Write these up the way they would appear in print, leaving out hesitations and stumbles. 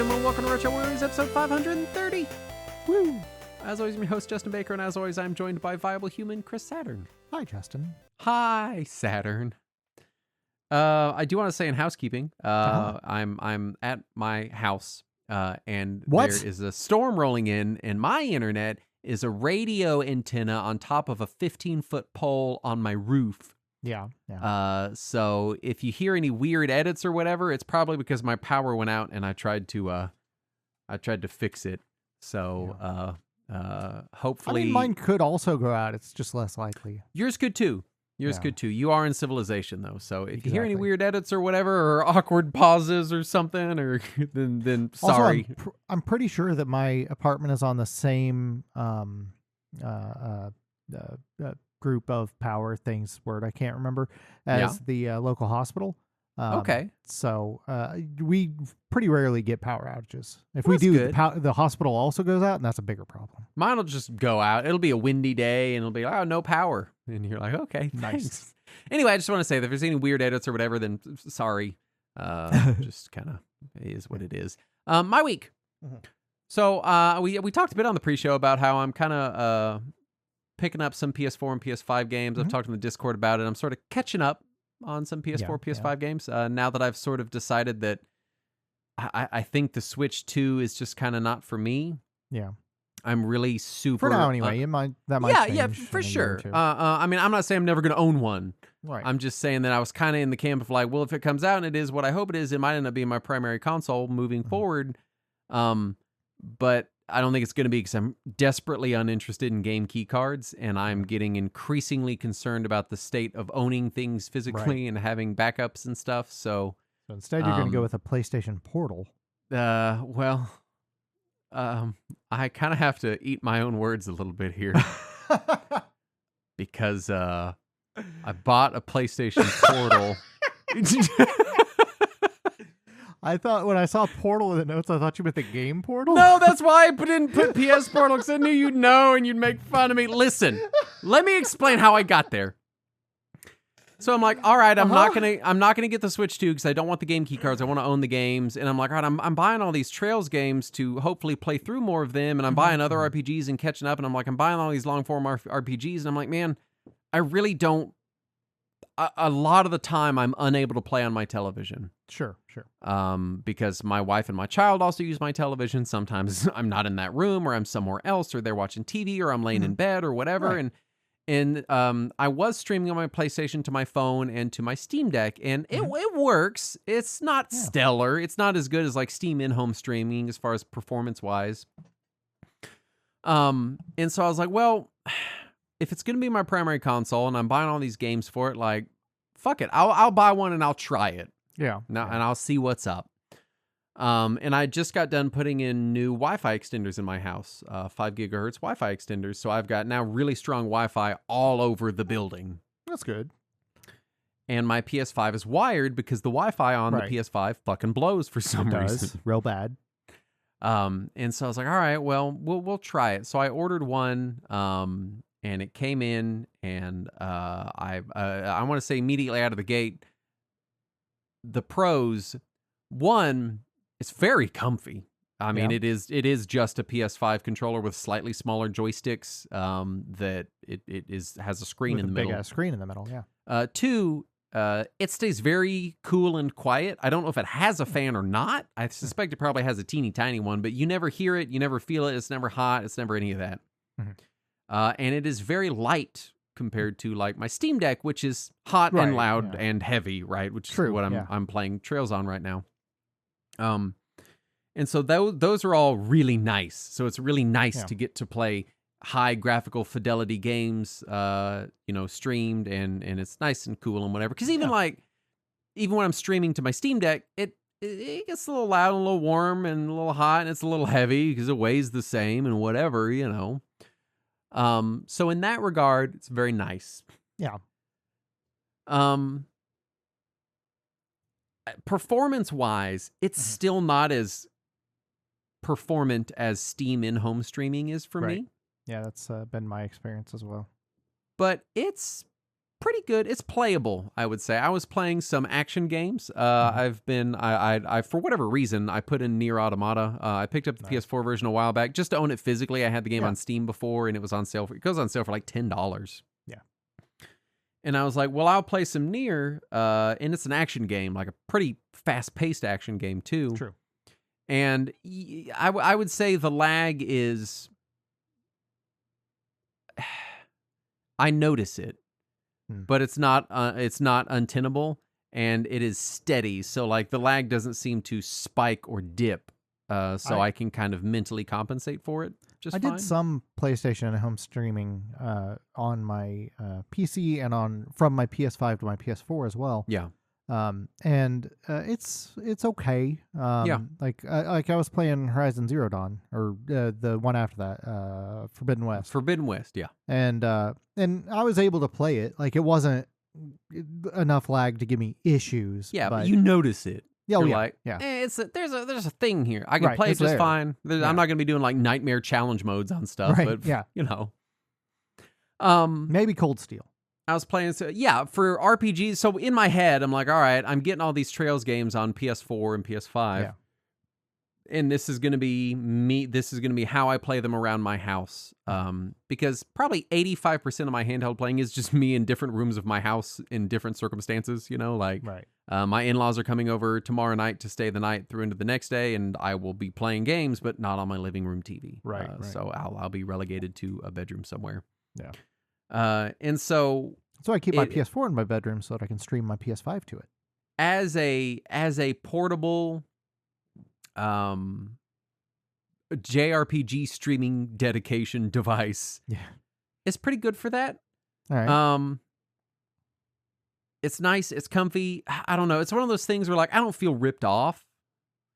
gentlemen, welcome to Retro Warriors, episode 530. Woo! As always, I'm your host, Justin Baker, and as always, I'm joined by Viable Human, Chris Saturn. Hi, Justin. Hi, Saturn. I do want to say in housekeeping, I'm at my house, and What? there is a storm rolling in, and my internet is a radio antenna on top of a 15-foot pole on my roof. Yeah. So if you hear any weird edits or whatever, it's probably because my power went out and I tried to fix it. So, hopefully mine could also go out. It's just less likely. yours could too. Yeah. Could too. You are in civilization though. So if you hear any Exactly. weird edits or whatever, or awkward pauses or something, or then Also, sorry. I'm pretty sure that my apartment is on the same group of power things. Word I can't remember as the local hospital. Okay. So we pretty rarely get power outages. If Well, we do, good. the hospital also goes out, and that's a bigger problem. Mine will just go out. It'll be a windy day and it'll be, oh, no power. And you're like, okay, Nice. thanks. Anyway, I just want to say that if there's any weird edits or whatever, then sorry. Just kind of is what it is. My week. Mhm. So we talked a bit on the pre-show about how I'm kind of picking up some PS4 and PS5 games. I've Mhm. talked in the Discord about it. I'm sort of catching up on some PS4, PS5 games now that I've sort of decided that I think the Switch 2 is just kind of not for me. Yeah. I'm really super... For now, anyway. That might yeah, change yeah, in for a year or sure. two. I mean, I'm not saying I'm never going to own one. Right. I'm just saying that I was kind of in the camp of like, well, if it comes out and it is what I hope it is, it might end up being my primary console moving forward. But I don't think it's going to be because I'm desperately uninterested in game key cards, and I'm getting increasingly concerned about the state of owning things physically and having backups and stuff. So instead, you're going to go with a PlayStation Portal. I kind of have to eat my own words a little bit here because I bought a PlayStation Portal. I thought when I saw Portal in the notes, I thought you meant the game Portal. No, that's why I didn't put PS Portal, because I knew you'd know and you'd make fun of me. Listen, let me explain how I got there. So I'm like, all right, I'm not gonna get the Switch 2 because I don't want the game key cards. I want to own the games, and I'm like, all right, I'm buying all these Trails games to hopefully play through more of them, and I'm buying other RPGs and catching up, and I'm like, I'm buying all these long form RPGs, and I'm like, man, I really don't. A lot of the time, I'm unable to play on my television. Sure. Because my wife and my child also use my television. Sometimes I'm not in that room, or I'm somewhere else, or they're watching TV, or I'm laying in bed, or whatever. Right. And I was streaming on my PlayStation to my phone and to my Steam Deck, and it works. It's not stellar. It's not as good as like Steam in-home streaming as far as performance-wise. And so I was like, well, if it's going to be my primary console and I'm buying all these games for it, like, fuck it. I'll buy one and I'll try it. Yeah. And I'll see what's up. And I just got done putting in new Wi-Fi extenders in my house, 5 gigahertz Wi-Fi extenders. So I've got now really strong Wi-Fi all over the building. That's good. And my PS5 is wired because the Wi-Fi on the PS5 fucking blows for some reason. Real bad. And so I was like, all right, well, we'll try it. So I ordered one, and it came in, and I want to say immediately out of the gate, the pros, one, it's very comfy. I mean, it is just a PS5 controller with slightly smaller joysticks. That it has a screen in the middle. Big ass screen in the middle. Yeah. Two, it stays very cool and quiet. I don't know if it has a fan or not. I suspect it probably has a teeny tiny one, but you never hear it, you never feel it. It's never hot. It's never any of that. And it is very light compared to like my Steam Deck, which is hot and loud and heavy, right? Which is what I'm playing Trails on right now. And so those are all really nice. So it's really nice to get to play high graphical fidelity games, streamed, and it's nice and cool and whatever. Because even when I'm streaming to my Steam Deck, it gets a little loud and a little warm and a little hot, and it's a little heavy because it weighs the same and whatever, So in that regard, it's very nice. Yeah. Performance-wise, it's still not as performant as Steam in-home streaming is for me. Yeah, that's been my experience as well. But it's pretty good. It's playable, I would say. I was playing some action games. I've been, I for whatever reason, I put in Nier Automata. I picked up the PS4 version a while back just to own it physically. I had the game on Steam before, and it was on sale. It goes on sale for like $10. Yeah. And I was like, well, I'll play some Nier, and it's an action game, like a pretty fast-paced action game too. True. And I would say the lag is, I notice it, but it's not untenable, and it is steady. So like the lag doesn't seem to spike or dip. So I can kind of mentally compensate for it. I did some PlayStation and home streaming on my PC and from my PS5 to my PS4 as well. Yeah. And it's okay. Like I was playing Horizon Zero Dawn, or the one after that, Forbidden West. Forbidden West, yeah. And I was able to play it. Like, it wasn't enough lag to give me issues. Yeah, but you notice it. You're like, there's a thing here. I can play it just fine. I'm not going to be doing like nightmare challenge modes on stuff, but you know. Maybe Cold Steel. I was playing, for RPGs. So in my head, I'm like, all right, I'm getting all these Trails games on PS4 and PS5. Yeah. And this is going to be me. This is going to be how I play them around my house. Because probably 85% of my handheld playing is just me in different rooms of my house in different circumstances. You know, like my in-laws are coming over tomorrow night to stay the night through into the next day, and I will be playing games, but not on my living room TV. Right. So I'll be relegated to a bedroom somewhere. Yeah. And so I keep my PS4 in my bedroom so that I can stream my PS5 to it. As a portable JRPG streaming dedication device. Yeah. It's pretty good for that. All right. It's nice, it's comfy. I don't know. It's one of those things where like I don't feel ripped off.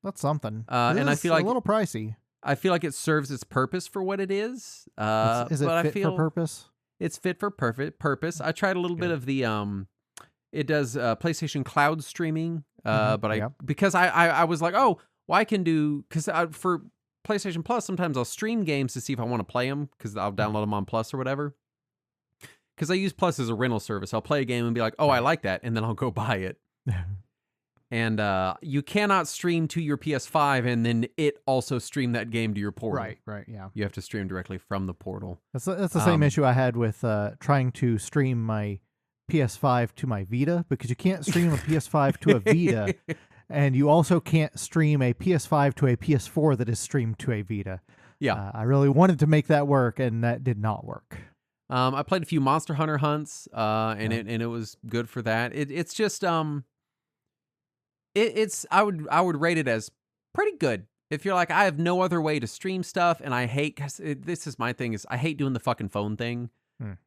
That's something. And I feel like a little pricey. I feel like it serves its purpose for what it is. Is it fit for purpose? It's fit for purpose. I tried a little bit of the it does PlayStation Cloud streaming, but because I was like, oh, well, I can do, because for PlayStation Plus, sometimes I'll stream games to see if I want to play them, because I'll download them on Plus or whatever. Because I use Plus as a rental service. I'll play a game and be like, oh, I like that, and then I'll go buy it. And you cannot stream to your PS5 and then it also stream that game to your portal. Right, yeah. You have to stream directly from the portal. That's the same issue I had with trying to stream my PS5 to my Vita, because you can't stream a PS5 to a Vita, and you also can't stream a PS5 to a PS4 that is streamed to a Vita. Yeah. I really wanted to make that work, and that did not work. I played a few Monster Hunter hunts, and it was good for that. It's just it's I would rate it as pretty good. If you're like, I have no other way to stream stuff, and I hate, this is my thing, is I hate doing the fucking phone thing.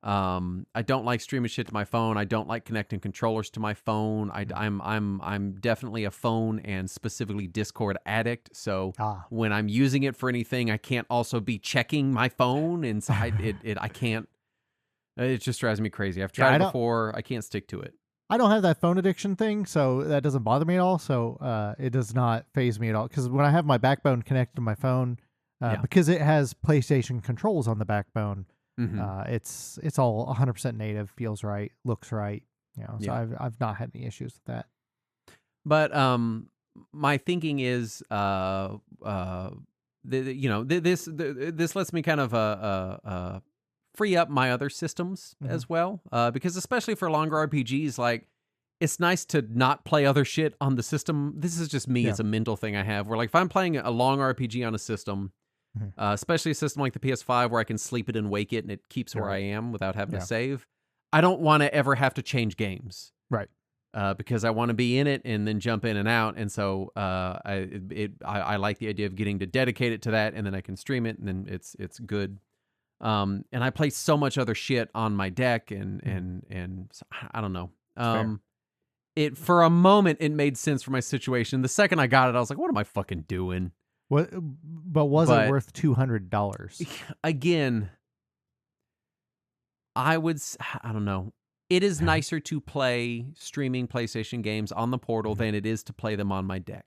I don't like streaming shit to my phone. I don't like connecting controllers to my phone. I'm definitely a phone and specifically Discord addict. So when I'm using it for anything, I can't also be checking my phone, and so I can't. It just drives me crazy. I've tried it before. I can't stick to it. I don't have that phone addiction thing, so that doesn't bother me at all. So it does not faze me at all. Because when I have my Backbone connected to my phone, because it has PlayStation controls on the Backbone, it's all 100% native, feels right, looks right. You know, so I've not had any issues with that. But my thinking is, this lets me kind of free up my other systems as well, because especially for longer RPGs, like, it's nice to not play other shit on the system. This is just me. It's a mental thing I have where, like, if I'm playing a long RPG on a system, especially a system like the PS5 where I can sleep it and wake it and it keeps where I am without having to save, I don't want to ever have to change games. Right. Because I want to be in it and then jump in and out. And so I like the idea of getting to dedicate it to that, and then I can stream it, and then it's good. And I play so much other shit on my deck, and so, I don't know. It, for a moment, it made sense for my situation. The second I got it, I was like, what am I fucking doing? But was it worth $200? Again, I don't know. It is nicer to play streaming PlayStation games on the portal than it is to play them on my deck.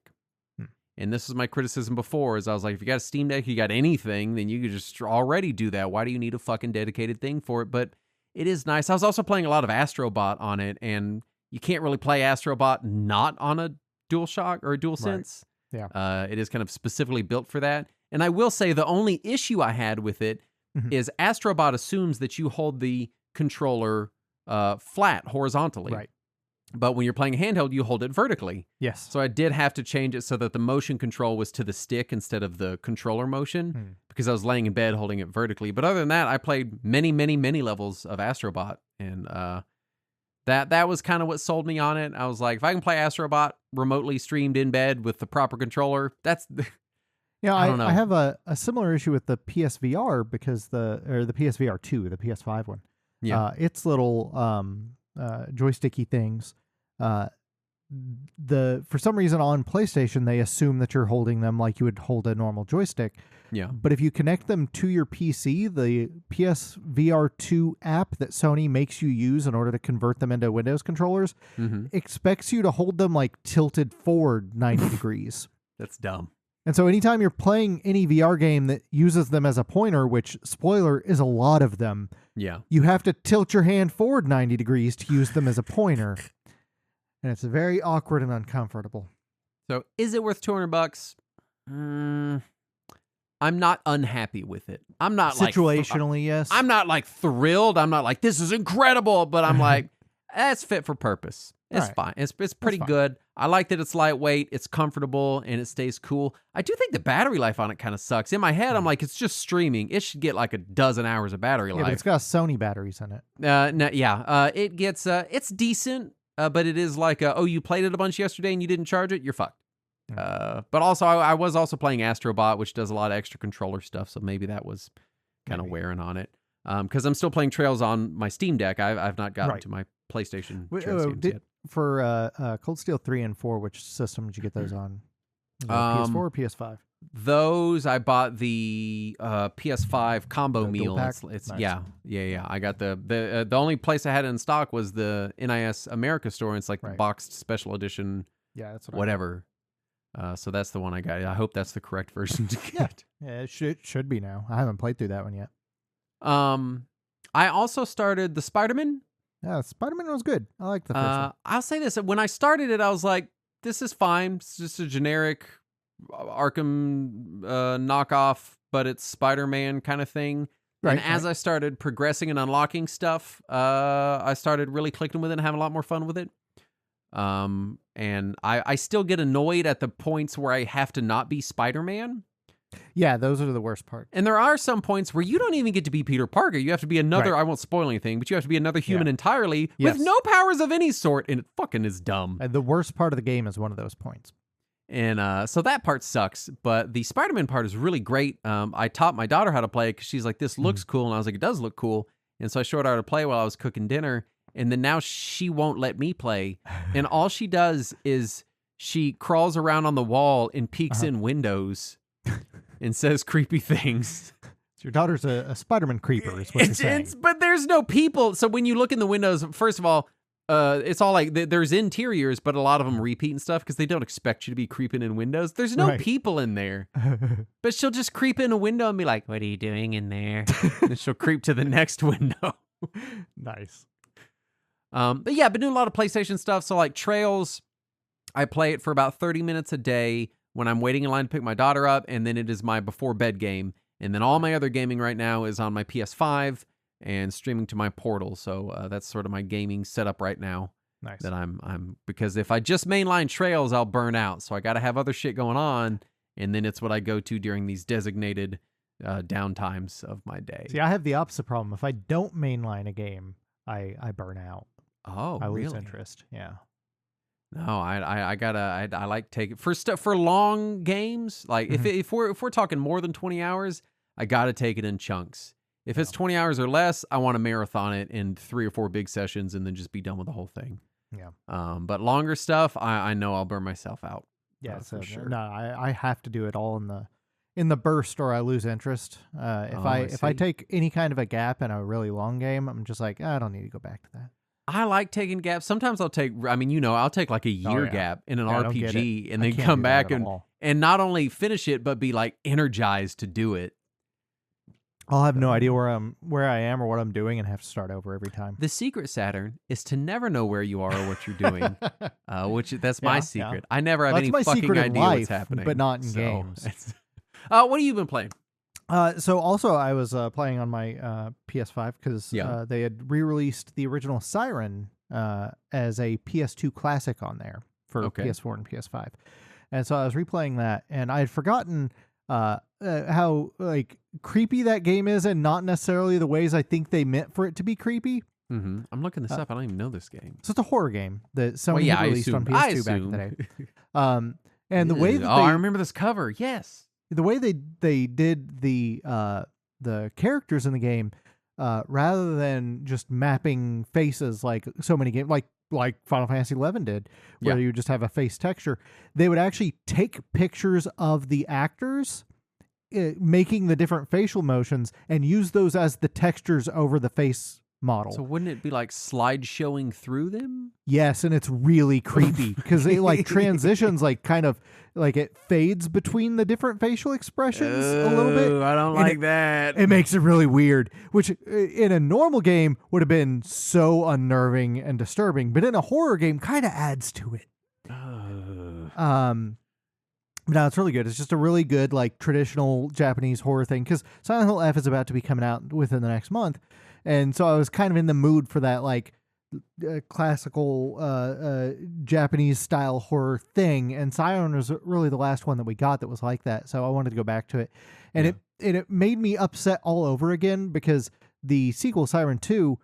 And this is my criticism before, is I was like, if you got a Steam Deck, you got anything, then you could just already do that. Why do you need a fucking dedicated thing for it? But It is nice. I was also playing a lot of Astrobot on it, and you can't really play Astrobot not on a DualShock or a DualSense. Right. Yeah. It is kind of specifically built for that. And I will say the only issue I had with it is Astrobot assumes that you hold the controller flat horizontally. Right. But when you're playing handheld, you hold it vertically. Yes. So I did have to change it so that the motion control was to the stick instead of the controller motion because I was laying in bed holding it vertically. But other than that, I played many, many, many levels of Astrobot. And that was kind of what sold me on it. I was like, if I can play Astrobot remotely streamed in bed with the proper controller, that's... Yeah, I don't know. I have a similar issue with the PSVR because the PSVR 2, the PS5 one. Yeah. Its little joysticky things. For some reason on PlayStation they assume that you're holding them like you would hold a normal joystick. Yeah. But if you connect them to your PC, the PSVR 2 app that Sony makes you use in order to convert them into Windows controllers expects you to hold them like tilted forward 90 degrees. That's dumb. And so anytime you're playing any VR game that uses them as a pointer, which, spoiler, is a lot of them, you have to tilt your hand forward 90 degrees to use them as a pointer. And it's very awkward and uncomfortable. So is it worth $200? I'm not unhappy with it. I'm not situationally, yes. I'm not like thrilled. I'm not like, this is incredible, but I'm like, it's fit for purpose. It's fine. It's pretty good. I like that it's lightweight, it's comfortable, and it stays cool. I do think the battery life on it kind of sucks. In my head, I'm like, it's just streaming. It should get like a dozen hours of battery life. But it's got Sony batteries in it. It gets, it's decent, but it is like, you played it a bunch yesterday and you didn't charge it, you're fucked. But also, I was also playing Astrobot, which does a lot of extra controller stuff, so maybe that was kind of wearing on it. Because I'm still playing Trails on my Steam Deck. I've not gotten to my PlayStation Trails games yet. For Cold Steel 3 and 4, which system did you get those on? PS4 or PS5? Those, I bought the PS5 combo meal. It's nice. Yeah. I got the only place I had it in stock was the NIS America store. And it's like the boxed special edition. Yeah, that's whatever. So that's the one I got. I hope that's the correct version to get. Yeah, it should be now. I haven't played through that one yet. I also started the Spider-Man. Yeah, Spider-Man was good. I like the first one. I'll say this. When I started it, I was like, this is fine. It's just a generic Arkham knockoff, but it's Spider-Man kind of thing. And as I started progressing and unlocking stuff, I started really clicking with it and having a lot more fun with it. And I still get annoyed at the points where I have to not be Spider-Man. Yeah, those are the worst parts. And there are some points where you don't even get to be Peter Parker. You have to be another, I won't spoil anything, but you have to be another human entirely with no powers of any sort, and it fucking is dumb. And the worst part of the game is one of those points. And so that part sucks, but the Spider-Man part is really great. I taught my daughter how to play it because she's like, this looks cool, and I was like, it does look cool. And so I showed her how to play while I was cooking dinner, and then now she won't let me play. And all she does is she crawls around on the wall and peeks in windows and says creepy things. So your daughter's a Spider-Man creeper, is what you're saying. But there's no people. So when you look in the windows, first of all, it's all like there's interiors, but a lot of them repeat and stuff because they don't expect you to be creeping in windows. There's no people in there. But she'll just creep in a window and be like, what are you doing in there? And she'll creep to the next window. Nice. But yeah, been doing a lot of PlayStation stuff. So like Trails, I play it for about 30 minutes a day when I'm waiting in line to pick my daughter up, and then it is my before bed game. And then all my other gaming right now is on my PS5 and streaming to my Portal. So that's sort of my gaming setup right now. Nice. That I'm because if I just mainline Trails, I'll burn out. So I got to have other shit going on, and then it's what I go to during these designated downtimes of my day. See, I have the opposite problem. If I don't mainline a game, I burn out. Oh, I really? lose interest. Yeah. No, I like taking for long games. Like if we're talking more than 20 hours, I got to take it in chunks. If it's 20 hours or less, I want to marathon it in 3 or 4 big sessions and then just be done with the whole thing. Yeah. But longer stuff, I know I'll burn myself out. Yeah, so for sure. No, I have to do it all in the burst or I lose interest. If I take any kind of a gap in a really long game, I'm just like, I don't need to go back to that. I like taking gaps. Sometimes I'll take like a year gap in an RPG and then come back and not only finish it, but be like energized to do it. I'll have no idea where I am or what I'm doing and have to start over every time. The secret, Saturn, is to never know where you are or what you're doing. That's my secret. I never have any my fucking secret in idea life, what's happening. but not in games. What have you been playing? So also I was playing on my PS5 because they had re-released the original Siren as a PS2 classic on there for PS4 and PS5. And so I was replaying that, and I had forgotten how like creepy that game is, and not necessarily the ways I think they meant for it to be creepy. Mm-hmm. I'm looking this up. I don't even know this game. So it's a horror game that Sony had released on PS2 back in the day. And the way that I remember this cover. Yes, the way they did the characters in the game, rather than just mapping faces like so many games, like Final Fantasy XI did, where you just have a face texture, they would actually take pictures of the actors making the different facial motions and use those as the textures over the face model. So wouldn't it be like slideshowing through them? Yes, and it's really creepy because it like transitions, like kind of like it fades between the different facial expressions a little bit. I don't like that. It makes it really weird, which in a normal game would have been so unnerving and disturbing, but in a horror game kind of adds to it. No, it's really good. It's just a really good, like, traditional Japanese horror thing, because Silent Hill F is about to be coming out within the next month, and so I was kind of in the mood for that, like, classical Japanese-style horror thing, and Siren was really the last one that we got that was like that, so I wanted to go back to it. And it made me upset all over again, because the sequel, Siren 2,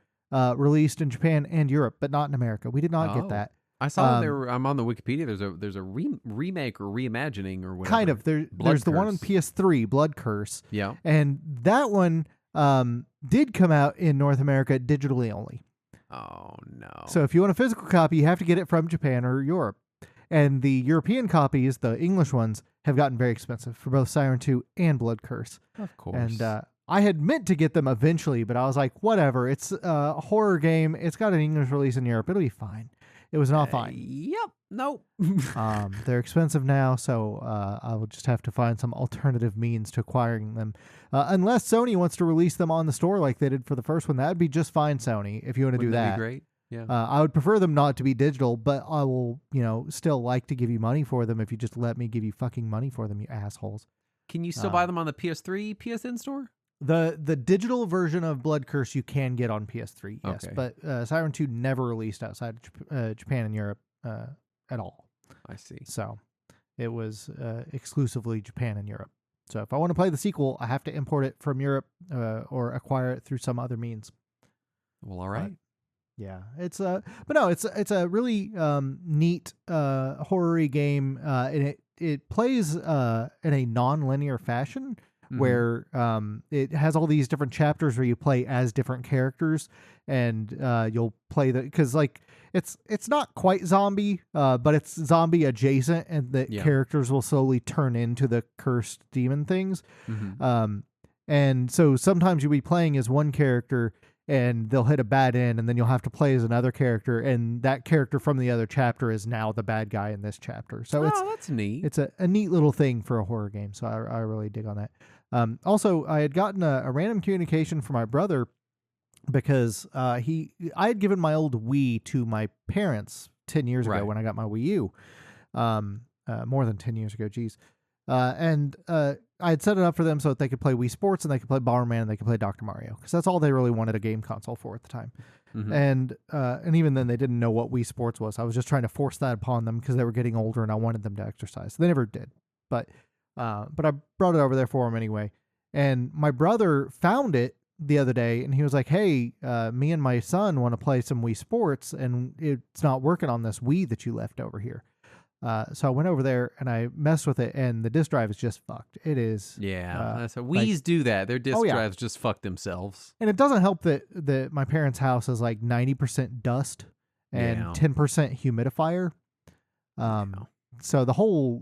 released in Japan and Europe, but not in America. We did not get that. I saw I'm on the Wikipedia. There's a remake or reimagining or whatever. Kind of. There's the one on PS3, Blood Curse. Yeah. And that one did come out in North America digitally only. Oh, no. So if you want a physical copy, you have to get it from Japan or Europe. And the European copies, the English ones, have gotten very expensive for both Siren 2 and Blood Curse. Of course. And I had meant to get them eventually, but I was like, whatever. It's a horror game. It's got an English release in Europe. It'll be fine. It was not fine. Yep. Nope. They're expensive now, so I will just have to find some alternative means to acquiring them. Unless Sony wants to release them on the store like they did for the first one, that would be just fine, Sony, if you want to do that. Be great. Yeah. I would prefer them not to be digital, but I will, still like to give you money for them if you just let me give you fucking money for them, you assholes. Can you still buy them on the PS3 PSN store? The digital version of Blood Curse you can get on PS3, yes, but Siren 2 never released outside of Japan and Europe at all. I see. So it was exclusively Japan and Europe. So if I want to play the sequel, I have to import it from Europe or acquire it through some other means. Well, all right. Yeah, it's but no, it's a really neat horror-y game, and it plays in a non-linear fashion. Mm-hmm. Where it has all these different chapters where you play as different characters, and you'll play because like it's not quite zombie, but it's zombie adjacent, and the characters will slowly turn into the cursed demon things. Mm-hmm. And so sometimes you'll be playing as one character, and they'll hit a bad end, and then you'll have to play as another character, and that character from the other chapter is now the bad guy in this chapter. So that's neat. It's a neat little thing for a horror game, so I really dig on that. Also, I had gotten a random communication from my brother because I had given my old Wii to my parents 10 years ago when I got my Wii U. More than 10 years ago, geez. And I had set it up for them so that they could play Wii Sports and they could play Bomberman and they could play Dr. Mario, because that's all they really wanted a game console for at the time. Mm-hmm. And even then they didn't know what Wii Sports was. I was just trying to force that upon them because they were getting older and I wanted them to exercise. They never did, but I brought it over there for them anyway. And my brother found it the other day and he was like, hey, me and my son want to play some Wii Sports and it's not working on this Wii that you left over here. So I went over there and I messed with it, and the disk drive is just fucked. It is. Yeah. So Wii's do that. Their disk drives just fuck themselves. And it doesn't help that my parents' house is like 90% dust and 10% humidifier. So the whole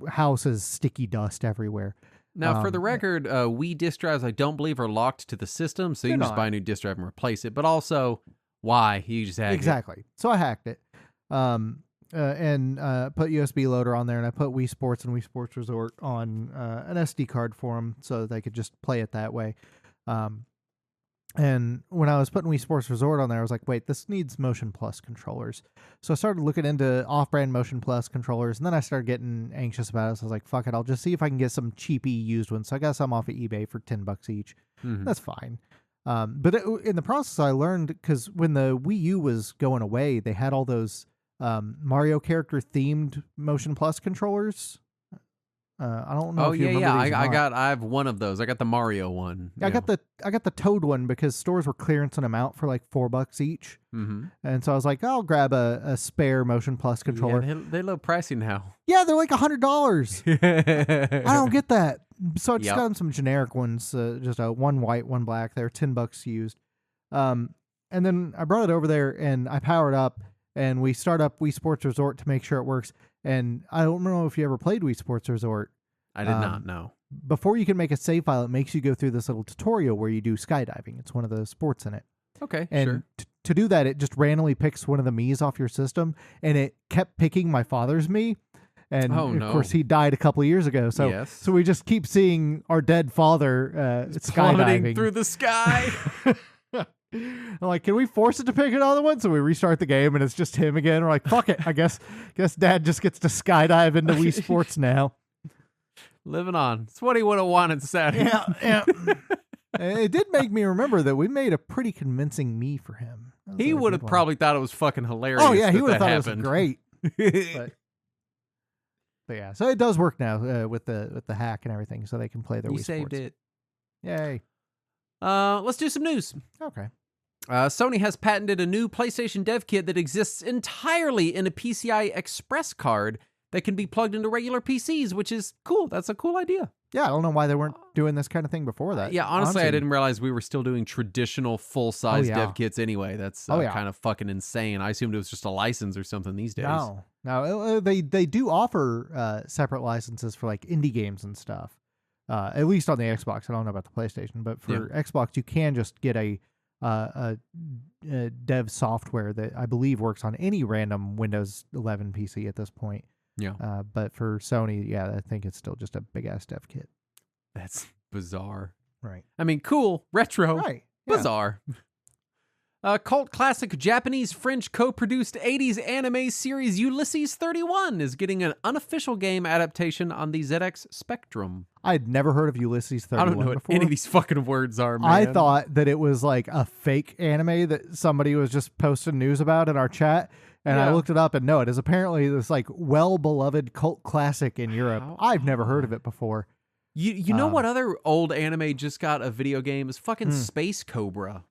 house is sticky dust everywhere. Now, for the record, Wii disk drives, I don't believe, are locked to the system, so you can just buy a new disk drive and replace it. But also, why? You just hacked it. Exactly. So I hacked it. And put USB loader on there, and I put Wii Sports and Wii Sports Resort on an SD card for them so that they could just play it that way. And when I was putting Wii Sports Resort on there, I was like, wait, this needs Motion Plus controllers. So I started looking into off-brand Motion Plus controllers, and then I started getting anxious about it. So I was like, fuck it, I'll just see if I can get some cheapy used ones. So I got some off of eBay for $10 each. Mm-hmm. That's fine. But in the process, I learned, because when the Wii U was going away, they had all those Mario character themed Motion Plus controllers. I don't know. Oh if you yeah, remember these or not. I have one of those. I got the Mario one. I got the Toad one because stores were clearancing them out for like $4 each. Mm-hmm. And so I was like, I'll grab a spare Motion Plus controller. Yeah, they're a little pricey now. Yeah, they're like $100. I don't get that. So I just Yep. got some generic ones, just one white, one black. They're $10 used. And then I brought it over there and I powered up, and we start up Wii Sports Resort to make sure it works. And I don't know if you ever played Wii Sports Resort. I did not know. Before you can make a save file, it makes you go through this little tutorial where you do skydiving. It's one of the sports in it. Okay, And sure. to do that, it just randomly picks one of the Miis off your system, and it kept picking my father's Mii. And Oh, of no. course, he died a couple of years ago. So, Yes. so we just keep seeing our dead father Plummeting skydiving through the sky. I'm like, can we force it to pick another one? So we restart the game, and it's just him again. We're like, fuck it. I guess Dad just gets to skydive into Wii Sports now. Living on. It's what he would have wanted, Saturday. Yeah. It did make me remember that we made a pretty convincing Mii for him. That was He a would good have one. probably thought it was fucking hilarious. Oh yeah, he that would have that thought happened. it was great. But yeah, so it does work now with the hack and everything, so they can play their You Wii saved Sports. it. Yay. Let's do some news. Okay. Sony has patented a new PlayStation dev kit that exists entirely in a PCI Express card that can be plugged into regular PCs, which is cool. That's a cool idea. Yeah, I don't know why they weren't doing this kind of thing before that. Yeah, honestly, I didn't realize we were still doing traditional full-size yeah. dev kits anyway. That's Oh, yeah. kind of fucking insane. I assumed it was just a license or something these days. No, they do offer separate licenses for like indie games and stuff. At least on the Xbox. I don't know about the PlayStation, but for Xbox, you can just get a dev software that I believe works on any random Windows 11 PC at this point. Yeah. But for Sony, yeah, I think it's still just a big ass dev kit. That's bizarre. Right. I mean, cool, retro, Right. Yeah. bizarre. Cult classic Japanese-French co-produced 80s anime series Ulysses 31 is getting an unofficial game adaptation on the ZX Spectrum. I'd never heard of Ulysses 31 I don't know what before. any of these fucking words are, man. I thought that it was like a fake anime that somebody was just posting news about in our chat. And I Yeah. looked it up, and no, it is apparently this like well-beloved cult classic in Europe. How I've never heard of it before. You know what other old anime just got a video game? Is fucking Space Cobra.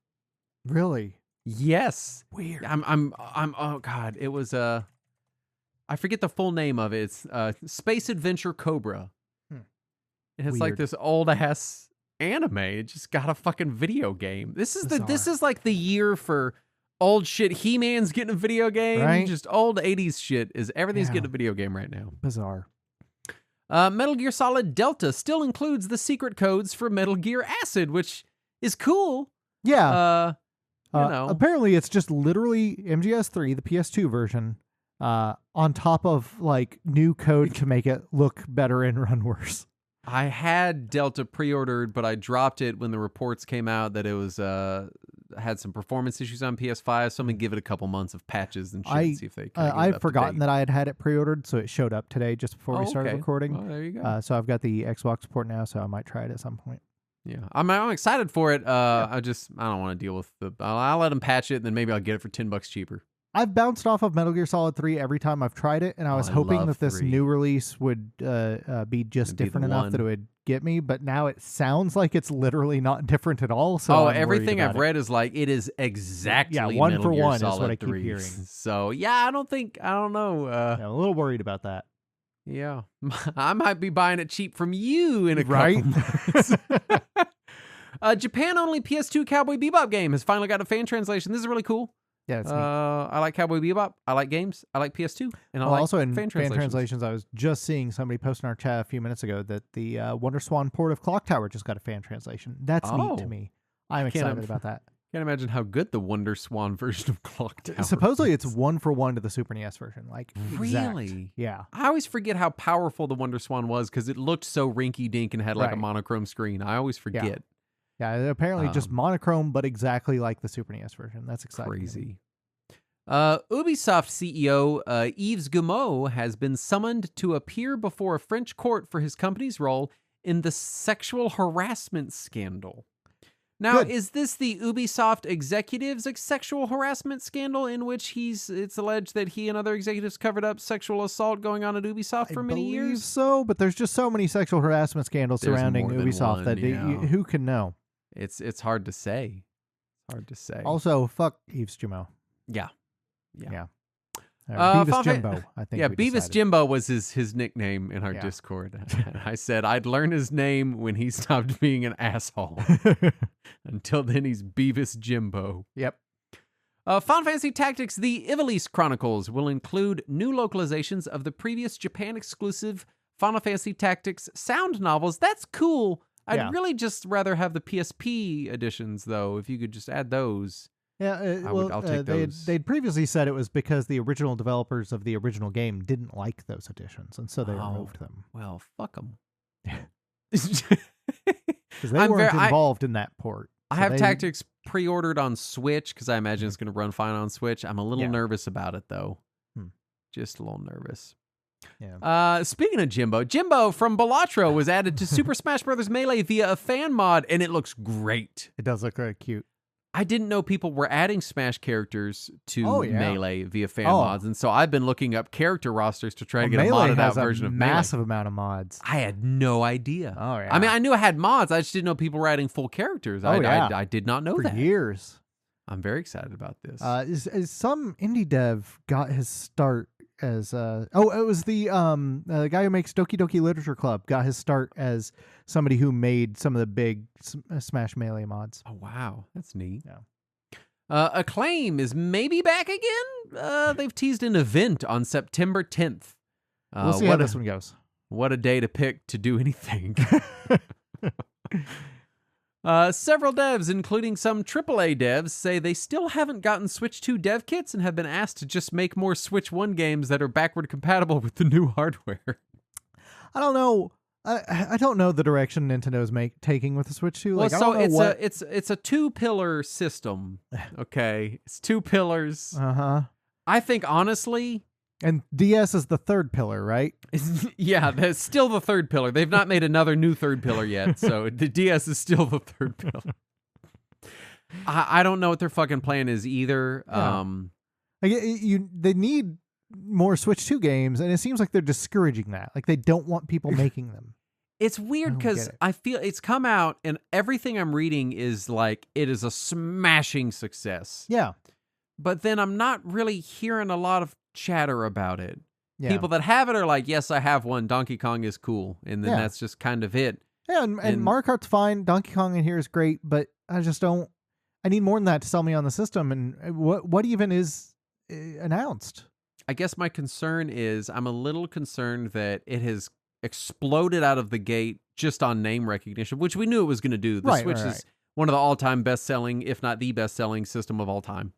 Really? Yes. Weird. I'm oh god, it was I forget the full name of it. It's Space Adventure Cobra. And it's like Weird. this old ass anime. It just got a fucking video game. This is like the year for old shit. He-Man's getting a video game. Right? Just old 80s shit is everything's Yeah. getting a video game right now. Bizarre. Metal Gear Solid Delta still includes the secret codes for Metal Gear Acid, which is cool. Yeah. You know. Apparently, it's just literally MGS3, the PS2 version, on top of like new code to make it look better and run worse. I had Delta pre-ordered, but I dropped it when the reports came out that it was had some performance issues on PS5. So I'm gonna give it a couple months of patches and shit and see if they. I've forgotten that I had it pre-ordered, so it showed up today just before we started recording. Oh, there you go. So I've got the Xbox port now, so I might try it at some point. Yeah, I'm excited for it. I don't want to deal with the. I'll let them patch it, and then maybe I'll get it for $10 cheaper. I've bounced off of Metal Gear Solid 3 every time I've tried it, and I was hoping love that this 3. new release would be just It'd be different the enough one. that it would get me. But now it sounds like it's literally not different at all. So I'm worried everything about I've it. read is like it is exactly one Metal for Gear one is Solid what I keep 3. hearing. So yeah, I don't know. Yeah, a little worried about that. Yeah, I might be buying it cheap from you in a Right? couple months. Japan-only PS2 Cowboy Bebop game has finally got a fan translation. This is really cool. Yeah, it's neat. I like Cowboy Bebop. I like games. I like PS2. And I like also in fan fan translations. translations, I was just seeing somebody post in our chat a few minutes ago that the Wonder Swan port of Clock Tower just got a fan translation. That's neat to Oh. me. I'm Can't excited about that. Can't imagine how good the Wonder Swan version of Clock Tower Supposedly it's is. 1-for-1 to the Super NES version. Like exact. Really? Yeah. I always forget how powerful the Wonder Swan was because it looked so rinky-dink and had like a Right. monochrome screen. I always forget. Yeah, apparently just monochrome, but exactly like the Super NES version. That's exciting. Crazy. Ubisoft CEO Yves Guillemot has been summoned to appear before a French court for his company's role in the sexual harassment scandal. Now, is this the Ubisoft executives' sexual harassment scandal in which it's alleged that he and other executives covered up sexual assault going on at Ubisoft for many years? I believe so, but there's just so many sexual harassment scandals surrounding Ubisoft that who can know? It's hard to say. Hard to say. Also, fuck Yves Guillemot. Yeah. Beavis Jimbo, I think. Yeah, Beavis Jimbo was his nickname in our Discord. I said I'd learn his name when he stopped being an asshole. Until then, he's Beavis Jimbo. Yep. Final Fantasy Tactics: The Ivalice Chronicles will include new localizations of the previous Japan-exclusive Final Fantasy Tactics sound novels. That's cool. I'd really just rather have the PSP editions, though. If you could just add those. Yeah, I'll take those. They'd previously said it was because the original developers of the original game didn't like those editions, and so they removed them. Well, fuck them. Because they weren't involved in that port. I have Tactics pre-ordered on Switch because I imagine it's going to run fine on Switch. I'm a little nervous about it, though. Just a little nervous. Yeah. Speaking of Jimbo from Balatro was added to Super Smash Bros. Melee via a fan mod, and it looks great. It does look very cute. I didn't know people were adding Smash characters to Melee via fan mods, and so I've been looking up character rosters to try to get a modded out version of Melee. Massive amount of mods. I had no idea. Oh yeah. I mean, I knew I had mods. I just didn't know people were adding full characters. I did not know that. For years. I'm very excited about this. Is some indie dev got his start as it was the guy who makes Doki Doki Literature Club got his start as somebody who made some of the big Smash Melee mods. Oh wow, that's neat. Yeah. Acclaim is maybe back again. They've teased an event on September 10th. We'll see how this one goes. What a day to pick to do anything. Several devs, including some AAA devs, say they still haven't gotten Switch 2 dev kits and have been asked to just make more Switch 1 games that are backward compatible with the new hardware. I don't know. I don't know the direction Nintendo's taking with the Switch 2. Well, so it's a 2-pillar system. Okay, it's 2 pillars. I think honestly. And DS is the 3rd pillar, right? Yeah, that's still the 3rd pillar. They've not made another new 3rd pillar yet, so the DS is still the 3rd pillar. I don't know what their fucking plan is either. Yeah. They need more Switch 2 games, and it seems like they're discouraging that. Like they don't want people making them. It's weird because I feel it's come out, and everything I'm reading is like it is a smashing success. Yeah. But then I'm not really hearing a lot of chatter about it. Yeah. People that have it are like, yes, I have one. Donkey Kong is cool. And then that's just kind of it. Yeah, and Mario Kart's fine. Donkey Kong in here is great, but I just don't. I need more than that to sell me on the system. And what even is announced? I guess my concern is I'm a little concerned that it has exploded out of the gate just on name recognition, which we knew it was going to do. The Switch is one of the all-time best-selling, if not the best-selling system of all time.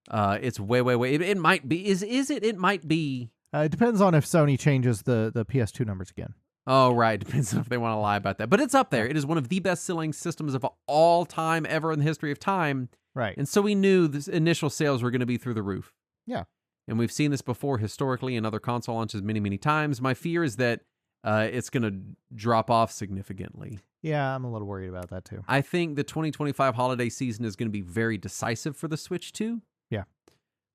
It's way. It might be. Is it? It might be. It depends on if Sony changes the PS2 numbers again. Oh, right. Depends on if they want to lie about that. But it's up there. It is one of the best-selling systems of all time ever in the history of time. Right. And so we knew the initial sales were going to be through the roof. Yeah. And we've seen this before historically in other console launches many, many times. My fear is that it's going to drop off significantly. Yeah, I'm a little worried about that too. I think the 2025 holiday season is going to be very decisive for the Switch 2. Yeah.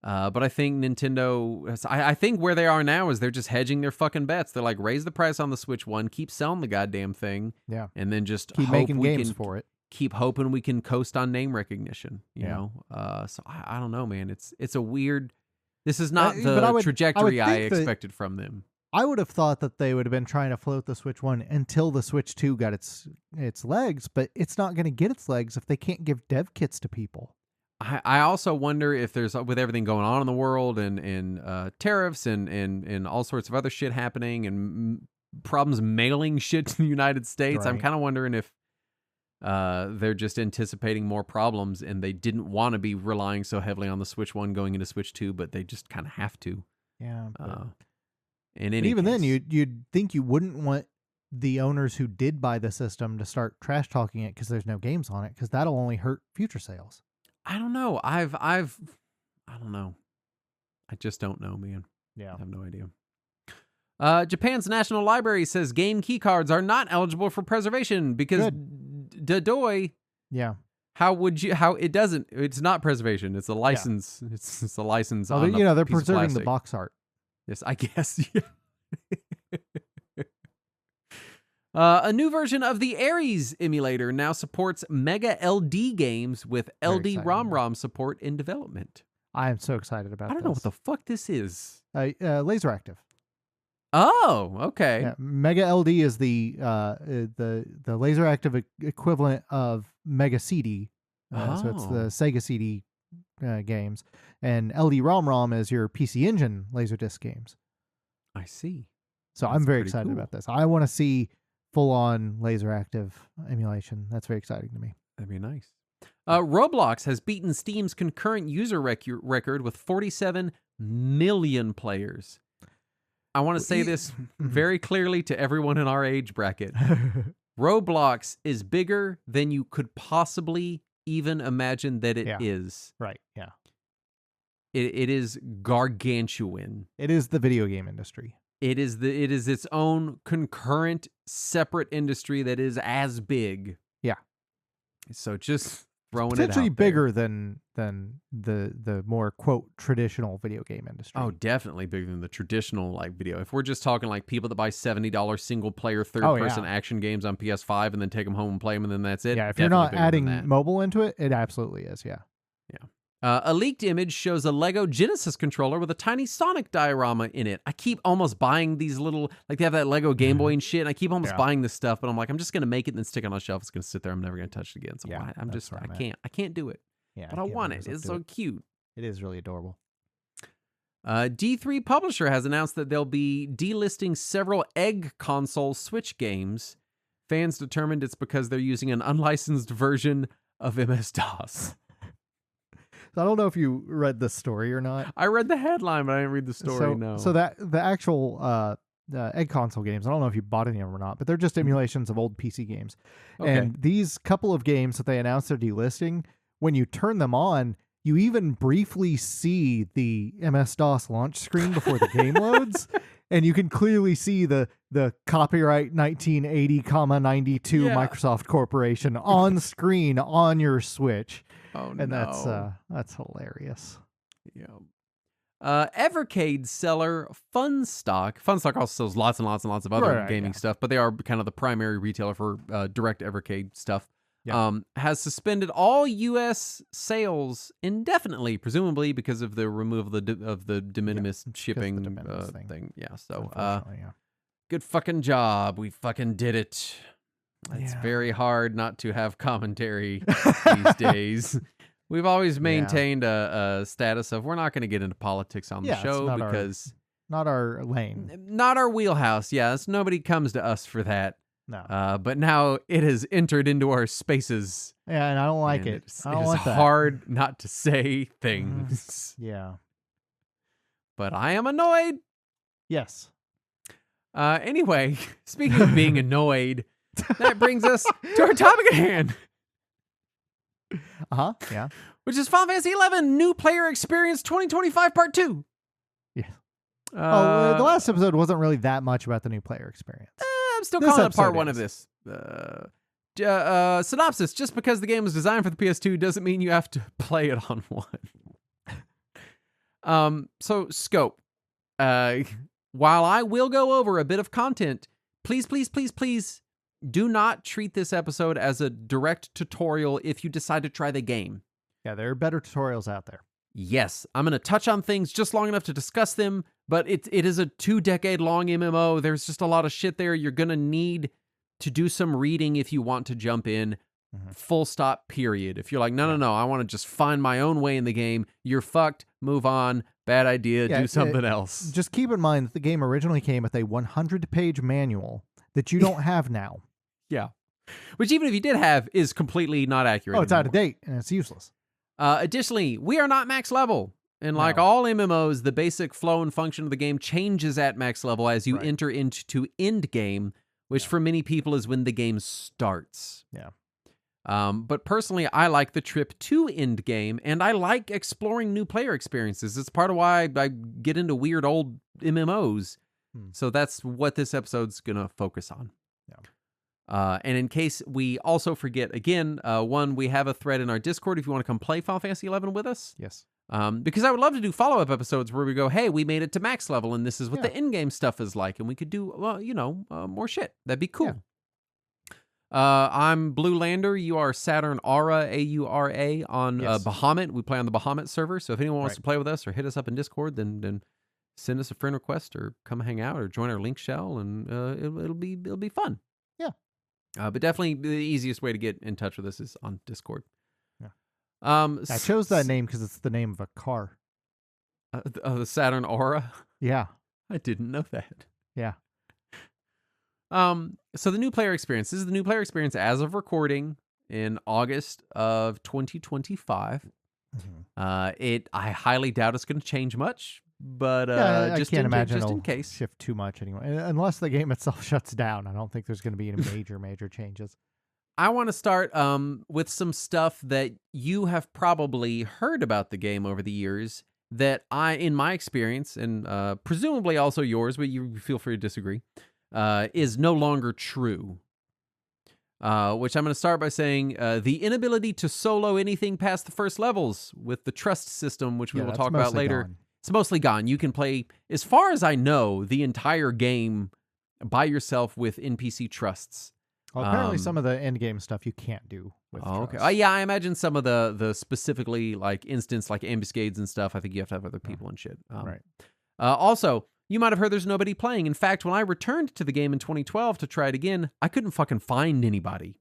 But I think Nintendo, I think where they are now is they're just hedging their fucking bets. They're like, raise the price on the Switch 1, keep selling the goddamn thing. Yeah. And then just keep making games for it. Keep hoping we can coast on name recognition, you know? So I don't know, man. It's a weird, this is not the trajectory I expected from them. I would have thought that they would have been trying to float the Switch 1 until the Switch 2 got its legs, but it's not going to get its legs if they can't give dev kits to people. I also wonder if there's, with everything going on in the world and tariffs and all sorts of other shit happening and problems mailing shit to the United States, right. I'm kind of wondering if they're just anticipating more problems and they didn't want to be relying so heavily on the Switch 1 going into Switch 2, but they just kind of have to. Yeah. Even then, you'd think you wouldn't want the owners who did buy the system to start trash talking it because there's no games on it, because that'll only hurt future sales. I don't know. I don't know. I just don't know, man. Yeah. I have no idea. Japan's National Library says game keycards are not eligible for preservation because Dodoi. Yeah. It's not preservation. It's a license. Yeah. It's a license. Well, on they're preserving the box art. Yes, I guess. A new version of the Ares emulator now supports Mega LD games with LD ROM support in development. I am so excited about this. I don't know what the fuck this is. Laser Active. Oh, okay. Yeah, Mega LD is the Laser Active equivalent of Mega CD. So it's the Sega CD games. And LD ROM is your PC Engine Laserdisc games. I see. So I'm very excited about this. I want to see full-on Laser Active emulation. That's very exciting to me. That'd be nice. Roblox has beaten Steam's concurrent user record with 47 million players. I want to say this very clearly to everyone in our age bracket. Roblox is bigger than you could possibly even imagine that it is. Right, yeah. It is gargantuan. It is the video game industry. It is its own concurrent separate industry that is as big. Yeah. So just throwing it out potentially there. Bigger than the more quote traditional video game industry. Oh, definitely bigger than the traditional like video. If we're just talking like people that buy $70 single player third person action games on PS5 and then take them home and play them and then that's it. Yeah, if you're not adding mobile into it, it absolutely is. Yeah. Yeah. A leaked image shows a Lego Genesis controller with a tiny Sonic diorama in it. I keep almost buying these little, like they have that Lego Game Boy and shit, and I keep almost buying this stuff, but I'm like, I'm just going to make it and then stick it on a shelf. It's going to sit there. I'm never going to touch it again. So I can't do it. Yeah, but I want it. It's so cute. It is really adorable. D3 Publisher has announced that they'll be delisting several Egg console Switch games. Fans determined it's because they're using an unlicensed version of MS-DOS. I don't know if you read the story or not. I read the headline, but I didn't read the story. So that the actual Egg console games, I don't know if you bought any of them or not, but they're just emulations of old PC games. Okay. And these couple of games that they announced they're delisting, when you turn them on, you even briefly see the MS-DOS launch screen before the game loads. And you can clearly see the copyright 1980, 92 Microsoft Corporation on screen on your Switch. Oh, and that's hilarious. Yeah. Evercade seller Funstock also sells lots and lots and lots of other gaming stuff, but they are kind of the primary retailer for direct Evercade stuff. Yeah. Has suspended all U.S. sales indefinitely, presumably because of the removal of the de minimis shipping thing. Yeah. So, good fucking job. We fucking did it. It's very hard not to have commentary these days. We've always maintained a status of we're not going to get into politics on the show because not our lane, not our wheelhouse. Yes, nobody comes to us for that. No, but now it has entered into our spaces. Yeah, and I don't like it. It's hard not to say things. Yeah, but I am annoyed. Yes. Anyway, speaking of being annoyed. That brings us to our topic at hand. Yeah. Which is Final Fantasy XI New Player Experience 2025 Part 2. Yeah. The last episode wasn't really that much about the new player experience. I'm still calling it Part 1 of this. Synopsis. Just because the game was designed for the PS2 doesn't mean you have to play it on one. So, scope. While I will go over a bit of content, please do not treat this episode as a direct tutorial if you decide to try the game. Yeah, there are better tutorials out there. Yes, I'm going to touch on things just long enough to discuss them, but it is a 2-decade-long MMO. There's just a lot of shit there. You're going to need to do some reading if you want to jump in. Full stop, period. If you're like, no, I want to just find my own way in the game, you're fucked. Move on. Bad idea. Do something else. Just keep in mind that the game originally came with a 100-page manual that you don't have now. Yeah. Which even if you did have is completely not accurate. Oh, it's out of date and it's useless. Additionally, we are not max level. And like all MMOs, the basic flow and function of the game changes at max level as you enter into end game, which for many people is when the game starts. Yeah. But personally, I like the trip to endgame, and I like exploring new player experiences. It's part of why I get into weird old MMOs. So that's what this episode's going to focus on. Yeah. And in case we also forget, again, one, we have a thread in our Discord if you want to come play Final Fantasy XI with us. Yes. Because I would love to do follow-up episodes where we go, hey, we made it to max level, and this is what the in-game stuff is like, and we could do, more shit. That'd be cool. Yeah. I'm Blue Lander. You are Saturn Aura, Aura on Bahamut. We play on the Bahamut server, so if anyone wants to play with us or hit us up in Discord, then send us a friend request or come hang out or join our link shell, and it'll be fun. Yeah. But definitely the easiest way to get in touch with us is on Discord. Yeah. I chose that name because it's the name of a car. The Saturn Aura? Yeah. I didn't know that. Yeah. So the new player experience. This is the new player experience as of recording in August of 2025. I highly doubt it's going to change much, but just in case. Shift too much anyway. Unless the game itself shuts down, I don't think there's going to be any major changes. I want to start with some stuff that you have probably heard about the game over the years that in my experience, and presumably also yours, but you feel free to disagree, is no longer true. Which I'm going to start by saying the inability to solo anything past the first levels with the trust system, which we will talk about later. Gone. It's mostly gone. You can play, as far as I know, the entire game by yourself with NPC trusts. Well, apparently some of the end game stuff you can't do with trust. Okay. Yeah, I imagine some of the specifically like instance like ambuscades and stuff, I think you have to have other people and shit. Right. Also, you might have heard there's nobody playing. In fact, when I returned to the game in 2012 to try it again, I couldn't fucking find anybody.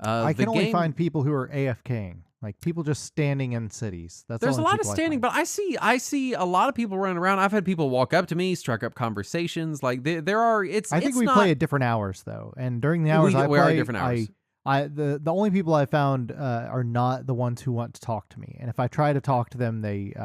I can only find people who are AFKing, like people just standing in cities. There's a lot of standing, but I see a lot of people running around. I've had people walk up to me, strike up conversations. Like there are. I think we play at different hours though, and during the hours we are at different hours. The only people I found are not the ones who want to talk to me, and if I try to talk to them, they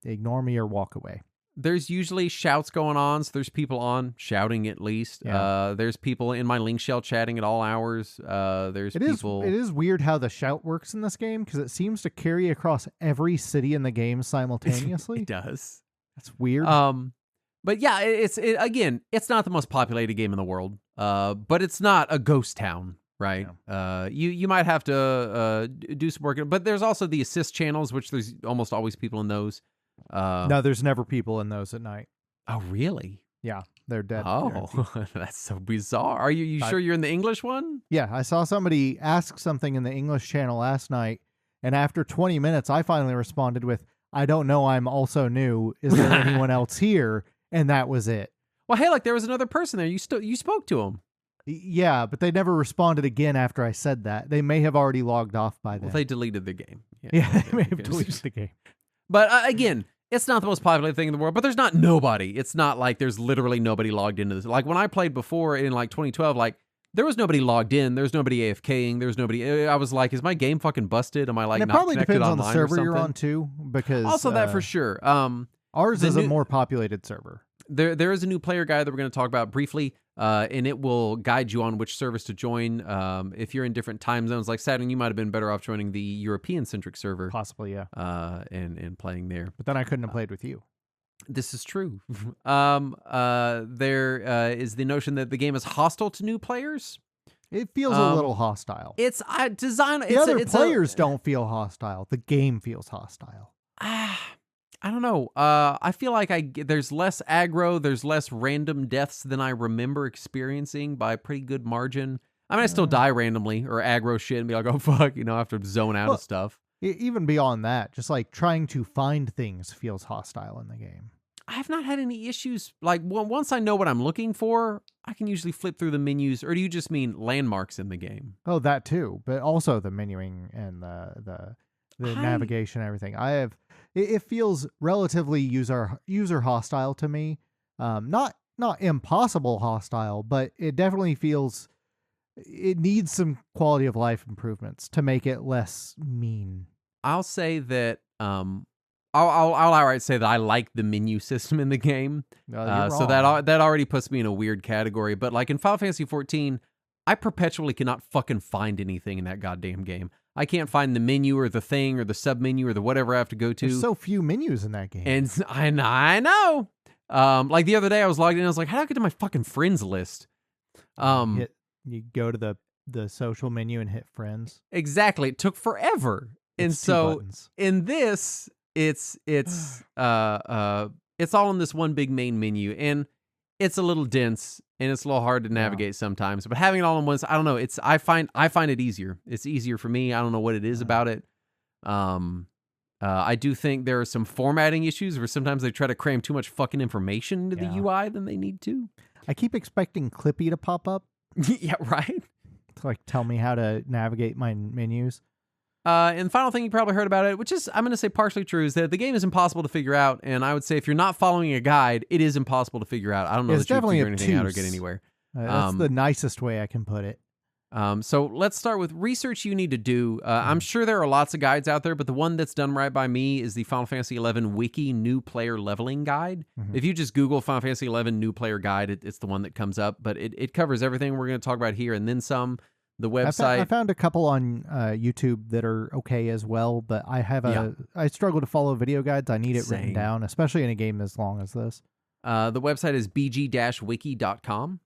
ignore me or walk away. There's usually shouts going on, so there's people on shouting at least. Yeah. There's people in my link shell chatting at all hours. It is weird how the shout works in this game because it seems to carry across every city in the game simultaneously. It does. That's weird. But yeah, it's not the most populated game in the world. But it's not a ghost town, right? Yeah. You might have to do some work, but there's also the assist channels, which there's almost always people in those. No, there's never people in those at night. Oh, really? Yeah, they're dead. Oh, that's so bizarre. Are you sure you're in the English one? Yeah, I saw somebody ask something in the English channel last night, and after 20 minutes, I finally responded with, "I don't know, I'm also new. Is there anyone else here?" And that was it. Well, hey, there was another person there. You spoke to him. Yeah, but they never responded again after I said that. They may have already logged off by then. Well, they deleted the game. Yeah, they may have deleted the game. But again, it's not the most popular thing in the world, but there's not nobody. It's not like there's literally nobody logged into this. Like when I played before in 2012, there was nobody logged in. There's nobody AFKing. There's nobody. I was like, is my game fucking busted? Am I and it not probably connected depends on the online server you're on too, because also that for sure. Ours is a more populated server. There is a new player guide that we're going to talk about briefly, and it will guide you on which servers to join. If you're in different time zones, like Saturn, you might have been better off joining the European-centric server. Possibly, yeah. And playing there. But then I couldn't have played with you. This is true. There is the notion that the game is hostile to new players. It feels a little hostile. It's design. The other players don't feel hostile. The game feels hostile. I don't know. I feel like there's less aggro, there's less random deaths than I remember experiencing by a pretty good margin. I mean, I still die randomly or aggro shit and be like, oh, fuck, I have to zone out of stuff. Even beyond that, just trying to find things feels hostile in the game. I have not had any issues. Once I know what I'm looking for, I can usually flip through the menus. Or do you just mean landmarks in the game? Oh, that too. But also the menuing and the navigation and everything. It feels relatively user hostile to me. Not impossible hostile, but it definitely feels it needs some quality of life improvements to make it less mean. I'll say that I'll outright say that I like the menu system in the game. So that already puts me in a weird category. But like in Final Fantasy 14, I perpetually cannot fucking find anything in that goddamn game. I can't find the menu or the thing or the sub menu or the whatever I have to go to. There's so few menus in that game. And I know. Like the other day I was logged in, I was like, how do I get to my fucking friends list? You go to the social menu and hit friends. Exactly. It took forever. And so in this, it's all in this one big main menu, and it's a little dense and it's a little hard to navigate sometimes. But having it all in one, I don't know. I find it easier. It's easier for me. I don't know what it is about it. I do think there are some formatting issues where sometimes they try to cram too much fucking information into the UI than they need to. I keep expecting Clippy to pop up. Yeah, right. To like tell me how to navigate my menus. And the final thing you probably heard about it, which is, I'm going to say partially true, is that the game is impossible to figure out. And I would say if you're not following a guide, it is impossible to figure out. I don't know that you can figure anything out or get anywhere. That's the nicest way I can put it. So let's start with research you need to do. I'm sure there are lots of guides out there, but the one that's done right by me is the Final Fantasy XI Wiki New Player Leveling Guide. If you just Google Final Fantasy XI New Player Guide, it's the one that comes up. But it covers everything we're going to talk about here and then some. The website. I found a couple on YouTube that are okay as well, but I have I struggle to follow video guides. I need it written down, especially in a game as long as this. The website is bg-wiki.com.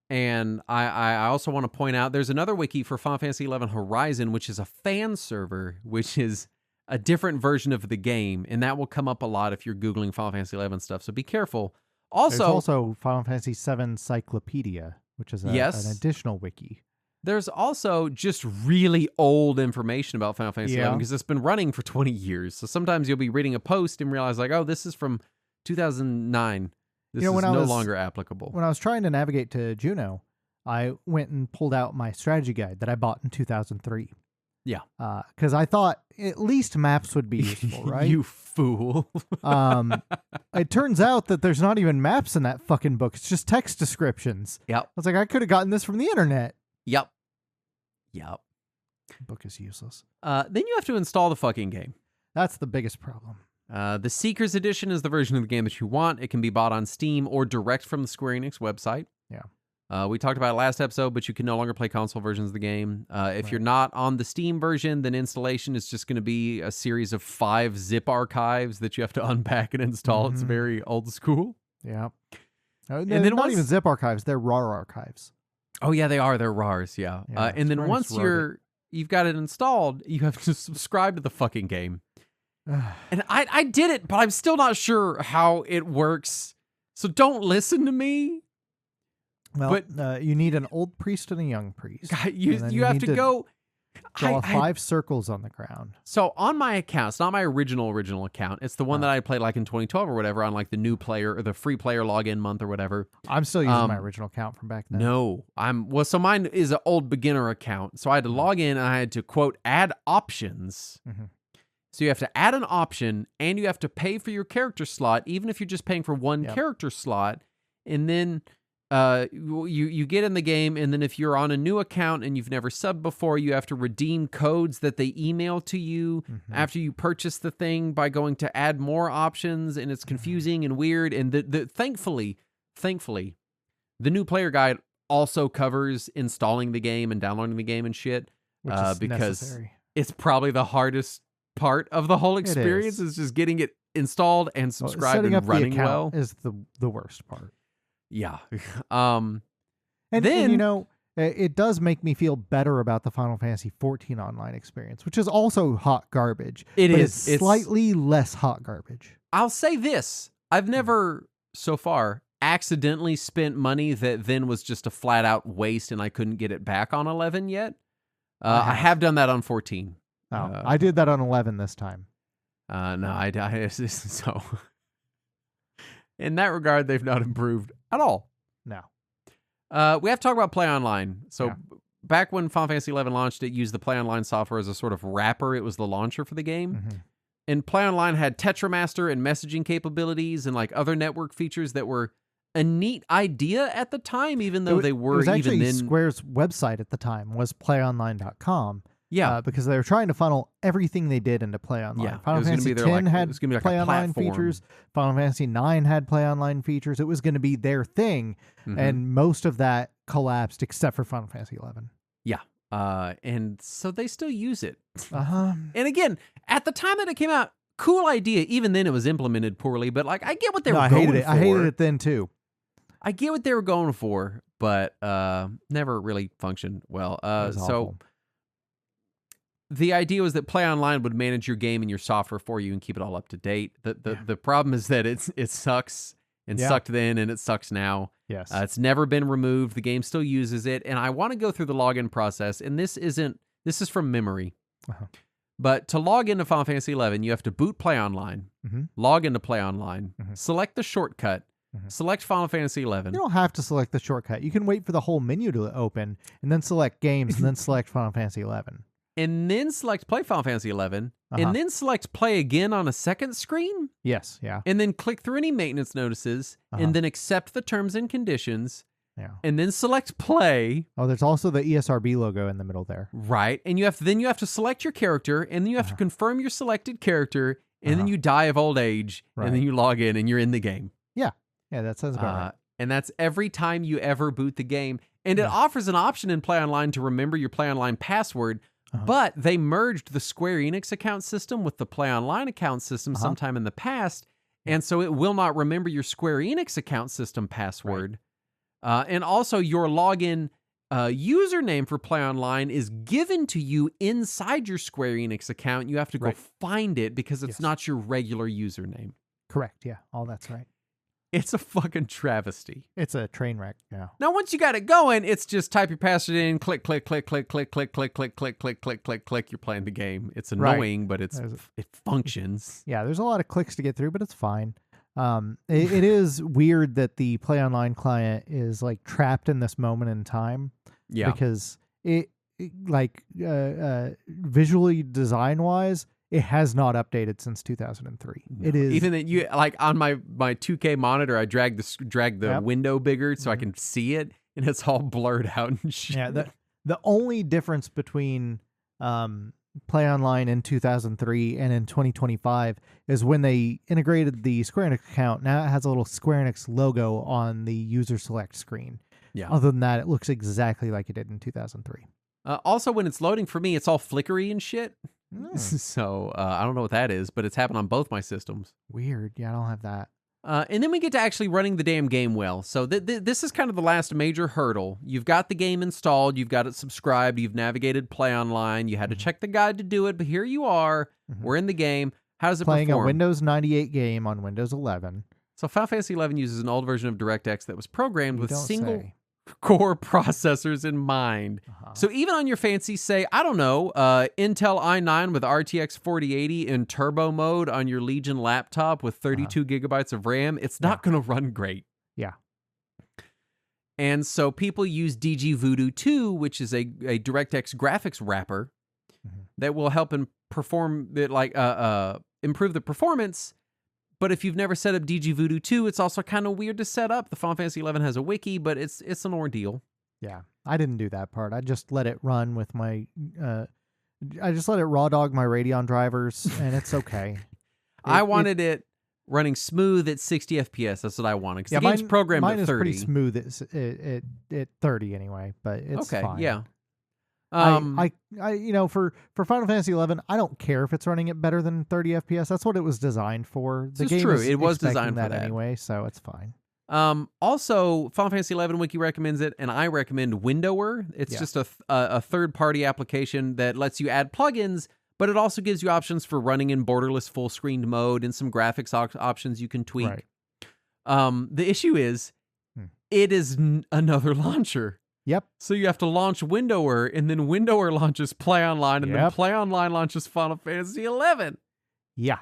And I also want to point out there's another wiki for Final Fantasy XI Horizon, which is a fan server, which is a different version of the game, and that will come up a lot if you're Googling Final Fantasy XI stuff, so be careful. There's also Final Fantasy VII Cyclopedia, which is an additional wiki. There's also just really old information about Final Fantasy XI because it's been running for 20 years. So sometimes you'll be reading a post and realize like, oh, this is from 2009. This is no longer applicable. When I was trying to navigate to Juno, I went and pulled out my strategy guide that I bought in 2003. Yeah. Because I thought at least maps would be useful, right? You fool. It turns out that there's not even maps in that fucking book. It's just text descriptions. Yep. I was like, I could have gotten this from the internet. Yep. Book is useless. Then you have to install the fucking game. That's the biggest problem. The Seekers Edition is the version of the game that you want. It can be bought on Steam or direct from the Square Enix website. Yeah. We talked about it last episode, but you can no longer play console versions of the game. If you're not on the Steam version, then installation is just going to be a series of 5 zip archives that you have to unpack and install. It's very old school. Yeah. And then not even zip archives, they're RAR archives. Oh yeah, they are. They're RARs, yeah. And then once you've got it installed, you have to subscribe to the fucking game. And I did it, but I'm still not sure how it works. So don't listen to me. Well, but you need an old priest and a young priest. You have to go draw 5 circles on the ground. So on my account, it's not my original account. It's the one that I played like in 2012 or whatever on like the new player or the free player login month or whatever. I'm still using my original account from back then. No, so mine is an old beginner account. So I had to log in and I had to quote add options. So you have to add an option and you have to pay for your character slot, even if you're just paying for one character slot. And then you get in the game, and then if you're on a new account and you've never subbed before, you have to redeem codes that they email to you after you purchase the thing by going to add more options, and it's confusing and weird. And thankfully, the new player guide also covers installing the game and downloading the game and shit, which is because necessary. It's probably the hardest part of the whole experience is just getting it installed and subscribed and running well. Is the worst part. Yeah. And you know, it does make me feel better about the Final Fantasy 14 online experience, which is also hot garbage. It's slightly less hot garbage. I'll say this. I've never, so far, accidentally spent money that then was just a flat out waste and I couldn't get it back on 11 yet. I have done that on 14. Oh, I did that on 11 this time. No, so in that regard, they've not improved at all. No. We have to talk about Play Online. So back when Final Fantasy XI launched, it used the Play Online software as a sort of wrapper. It was the launcher for the game. And Play Online had Tetramaster and messaging capabilities and like other network features that were a neat idea at the time, even though they were even then. Square's website at the time was playonline.com. Yeah. because they were trying to funnel everything they did into Play Online. Yeah, Final it was gonna Fantasy be their, X it had was gonna be like Play a Online platform. features. Final Fantasy 9 had Play Online features. It was going to be their thing, and most of that collapsed except for Final Fantasy 11. Yeah. And so they still use it. Uh-huh. And again, at the time that it came out, cool idea. Even then, it was implemented poorly. But like, I get what they were going for. I hated it then too. I get what they were going for, but never really functioned well. So the idea was that Play Online would manage your game and your software for you and keep it all up to date. The problem is that it sucks and sucked then and it sucks now. Yes. It's never been removed. The game still uses it, and I want to go through the login process. And this is from memory. But to log into Final Fantasy XI, you have to boot Play Online, log into Play Online, select the shortcut, select Final Fantasy XI. You don't have to select the shortcut. You can wait for the whole menu to open, and then select games, and then select Final Fantasy XI. And then select Play Final Fantasy XI, and then select Play again on a second screen. Yes, yeah. And then click through any maintenance notices, and then accept the terms and conditions. Yeah. And then select Play. Oh, there's also the ESRB logo in the middle there. Right. And you have to select your character, and then you have to confirm your selected character, and then you die of old age, and then you log in, and you're in the game. Yeah. Yeah, that sounds about right. And that's every time you ever boot the game. And it offers an option in Play Online to remember your Play Online password, but they merged the Square Enix account system with the Play Online account system sometime in the past, and so it will not remember your Square Enix account system password. And also your login username for Play Online is given to you inside your Square Enix account. You have to go find it because it's not your regular username. Correct, yeah. All that's right. It's a fucking travesty. It's a train wreck, yeah. Now, once you got it going, it's just type your password in, click, click, click, click, click, click, click, click, click, click, click, click, click. You're playing the game. It's annoying, but it functions. Yeah, there's a lot of clicks to get through, but it's fine. It is weird that the Play Online client is like trapped in this moment in time. Yeah. Because visually design wise, it has not updated since 2003. No. It is even that you like on my 2K monitor. I drag the window bigger so I can see it, and it's all blurred out and shit. Yeah, the only difference between Play Online in 2003 and in 2025 is when they integrated the Square Enix account. Now it has a little Square Enix logo on the user select screen. Yeah. Other than that, it looks exactly like it did in 2003. Also, when it's loading for me, it's all flickery and shit. So I don't know what that is, but it's happened on both my systems. Weird. Yeah, I don't have that. And then we get to actually running the damn game well. So this is kind of the last major hurdle. You've got the game installed. You've got it subscribed. You've navigated Play Online. You had to check the guide to do it, but here you are. We're in the game. How does it Playing perform? a Windows 98 game on Windows 11. So Final Fantasy XI uses an old version of DirectX that was programmed with single core processors in mind. So even on your fancy, say, I don't know, Intel i9 with RTX 4080 in turbo mode on your Legion laptop with 32 gigabytes of RAM, it's not going to run great. Yeah. And so people use DG Voodoo 2, which is a DirectX graphics wrapper that will help improve the performance. But if you've never set up DG Voodoo 2, it's also kind of weird to set up. The Final Fantasy XI has a wiki, but it's an ordeal. Yeah, I didn't do that part. I just let it run with my... I just let it raw dog my Radeon drivers, and it's okay. I wanted it running smooth at 60 FPS. That's what I wanted. Because the game's programmed at 30. Mine is pretty smooth at 30 anyway, but it's fine. Yeah. I for Final Fantasy 11, I don't care if it's running it better than 30 FPS. That's what it was designed for. The game true. It was designed for that anyway, so it's fine. Also, Final Fantasy 11 Wiki recommends it, and I recommend Windower. It's just a third-party application that lets you add plugins, but it also gives you options for running in borderless full-screened mode and some graphics options you can tweak. Right. The issue is, it is another launcher. Yep. So you have to launch Windower, and then Windower launches Play Online, and then Play Online launches Final Fantasy 11. Yeah.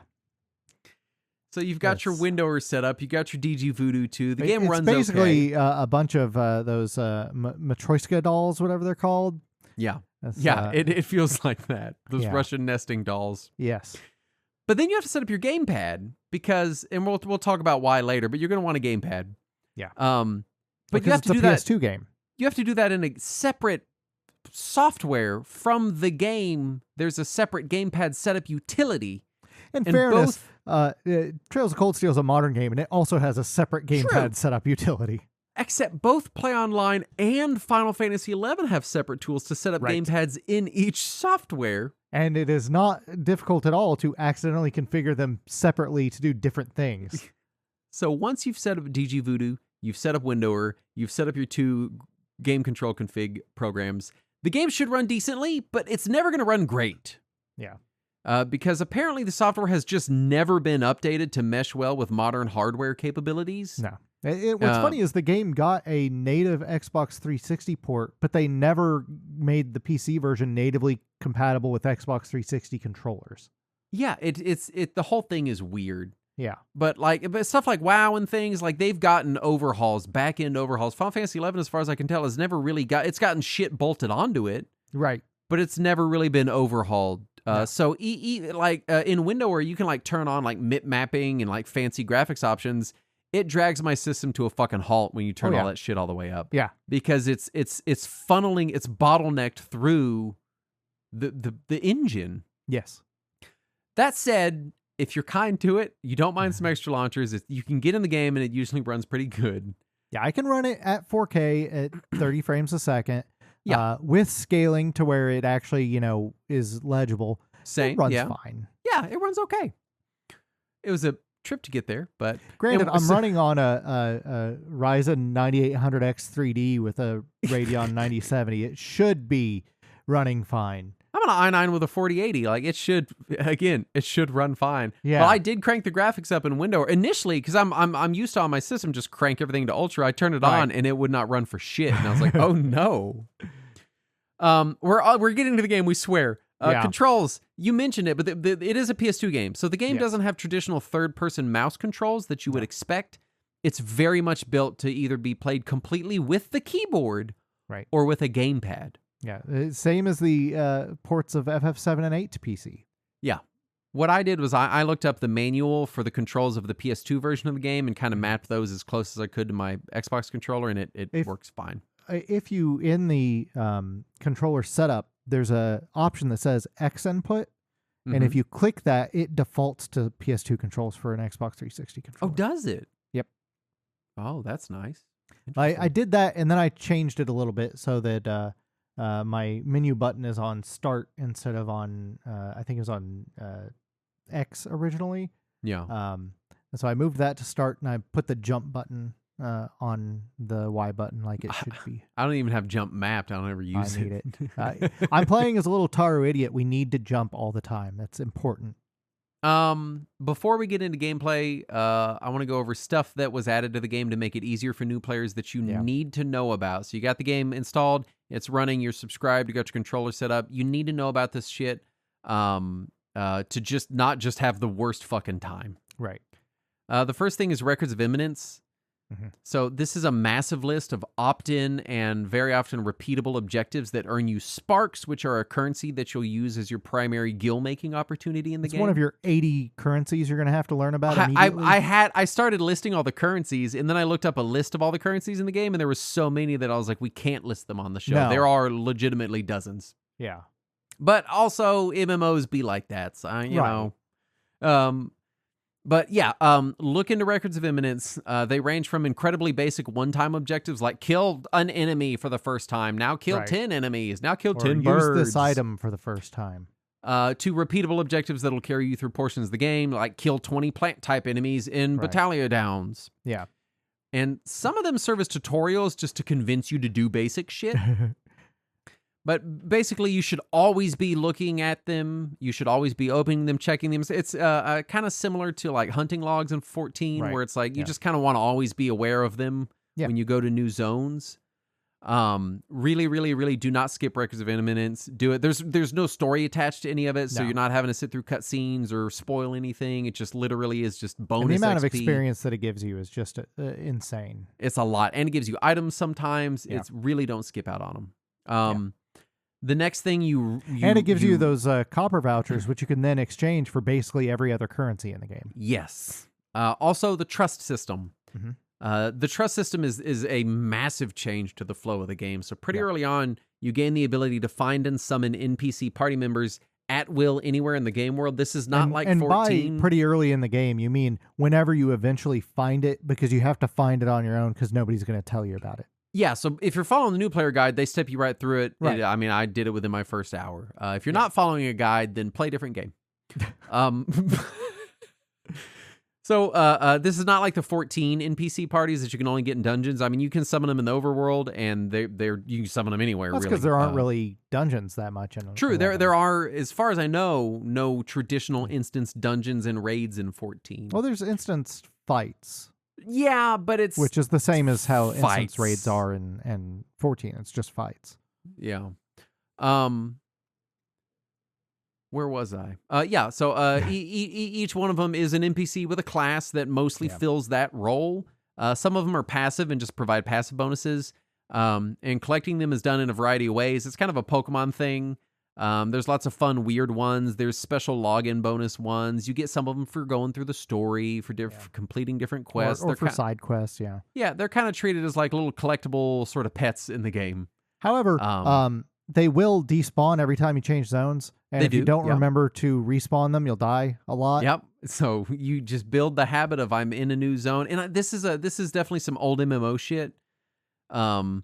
So you've got your Windower set up. You got your DG Voodoo 2. The game runs basically a bunch of those Matryoshka dolls, whatever they're called. Yeah. It feels like that. Those Russian nesting dolls. Yes. But then you have to set up your gamepad because, and we'll talk about why later, but you're going to want a gamepad. Yeah. But you have to do that. It's a PS2 game. You have to do that in a separate software from the game. There's a separate gamepad setup utility. In fairness, Trails of Cold Steel is a modern game, and it also has a separate gamepad setup utility. Except both Play Online and Final Fantasy XI have separate tools to set up gamepads in each software. And it is not difficult at all to accidentally configure them separately to do different things. So once you've set up DG Voodoo, you've set up Windower, you've set up your 2 game control config programs, the game should run decently, but it's never going to run great. Yeah. Because apparently the software has just never been updated to mesh well with modern hardware capabilities. No. What's funny is the game got a native Xbox 360 port, but they never made the PC version natively compatible with Xbox 360 controllers. Yeah, the whole thing is weird. Yeah. But stuff like WoW and things, like they've gotten overhauls, back-end overhauls. Final Fantasy XI, as far as I can tell, has never really it's gotten shit bolted onto it. Right. But it's never really been overhauled. So in Windower, you can like turn on like MIP mapping and like fancy graphics options. It drags my system to a fucking halt when you turn all that shit all the way up. Yeah. Because it's funneling, it's bottlenecked through the engine. Yes. That said, if you're kind to it, you don't mind some extra launchers, you can get in the game and it usually runs pretty good. Yeah, I can run it at 4K at 30 frames a second. Yeah. With scaling to where it actually, is legible. Same. It runs fine. Yeah, it runs okay. It was a trip to get there, but granted, I'm running on a Ryzen 9800X 3D with a Radeon 9070. It should be running fine. I'm on an i9 with a 4080. Like it should run fine. Yeah. Well, I did crank the graphics up in Windows initially because I'm used to on my system just crank everything to ultra. I turned it on and it would not run for shit, and I was like, oh no. We're getting to the game. We swear. Controls, you mentioned it, but it is a PS2 game. So the game doesn't have traditional third-person mouse controls that you would expect. It's very much built to either be played completely with the keyboard or with a gamepad. Yeah, same as the ports of FF7 and 8 to PC. Yeah. What I did was I looked up the manual for the controls of the PS2 version of the game and kind of mapped those as close as I could to my Xbox controller, and it works fine. If you, in the controller setup, there's a option that says X input, and if you click that, it defaults to PS2 controls for an Xbox 360 controller. Oh, does it? Yep. Oh, that's nice. I did that, and then I changed it a little bit so that my menu button is on Start instead of on, I think it was on X originally. Yeah. So I moved that to Start, and I put the jump button on the Y button like it should be. I don't even have jump mapped. I don't ever use it. I need it. I'm playing as a little Taru idiot. We need to jump all the time. That's important. Before we get into gameplay, I want to go over stuff that was added to the game to make it easier for new players that you need to know about. So you got the game installed, it's running, you're subscribed, you got your controller set up. You need to know about this shit to just not just have the worst fucking time. Right. The first thing is Records of Imminence. So this is a massive list of opt-in and very often repeatable objectives that earn you sparks, which are a currency that you'll use as your primary gil-making opportunity in the game. It's one of your 80 currencies you're going to have to learn about immediately. I started listing all the currencies, and then I looked up a list of all the currencies in the game, and there was so many that I was like, we can't list them on the show. No. There are legitimately dozens. Yeah. But also, MMOs be like that, so, you know. But yeah, look into Records of Imminence. They range from incredibly basic one-time objectives like kill an enemy for the first time, now kill 10 enemies, now kill 10 birds. Use this item for the first time. To repeatable objectives that'll carry you through portions of the game, like kill 20 plant-type enemies in Battalion Downs. Yeah. And some of them serve as tutorials just to convince you to do basic shit. But basically, you should always be looking at them. You should always be opening them, checking them. It's kind of similar to like hunting logs in 14, where it's like you just kind of want to always be aware of them when you go to new zones. Really, really, really do not skip Records of Imminence. Do it. There's no story attached to any of it, so you're not having to sit through cutscenes or spoil anything. It just literally is just bonus. And the amount XP. of experience that it gives you is just insane. It's a lot, and it gives you items sometimes. It's really don't skip out on them. The next thing and it gives you those copper vouchers, which you can then exchange for basically every other currency in the game. Yes. Also, the trust system. The trust system is a massive change to the flow of the game. So pretty early on, You gain the ability to find and summon NPC party members at will anywhere in the game world. This is not like 14. By pretty early in the game, you mean whenever you eventually find it, because you have to find it on your own because nobody's going to tell you about it. Yeah, so if you're following the new player guide, they step you right through it. Right. I mean, I did it within my first hour. If you're not following a guide, then play a different game. So this is not like the 14 NPC parties that you can only get in dungeons. I mean, you can summon them in the overworld, and you can summon them anywhere. That's really, because there aren't really dungeons that much in them. True, there are, as far as I know, no traditional instance dungeons and raids in 14. Well, there's instance fights. Yeah, but which is the same as how fights. Instance raids are in 14. It's just fights. Yeah. Where was I? Yeah. So each one of them is an NPC with a class that mostly fills that role. Some of them are passive and just provide passive bonuses. And collecting them is done in a variety of ways. It's kind of a Pokemon thing. There's lots of fun, weird ones. There's special login bonus ones. You get some of them for going through the story, for completing different quests. Or for side quests, yeah. Yeah, they're kind of treated as like little collectible sort of pets in the game. However, they will despawn every time you change zones. And if you don't remember to respawn them, you'll die a lot. Yep. So you just build the habit of I'm in a new zone. And this is definitely some old MMO shit. And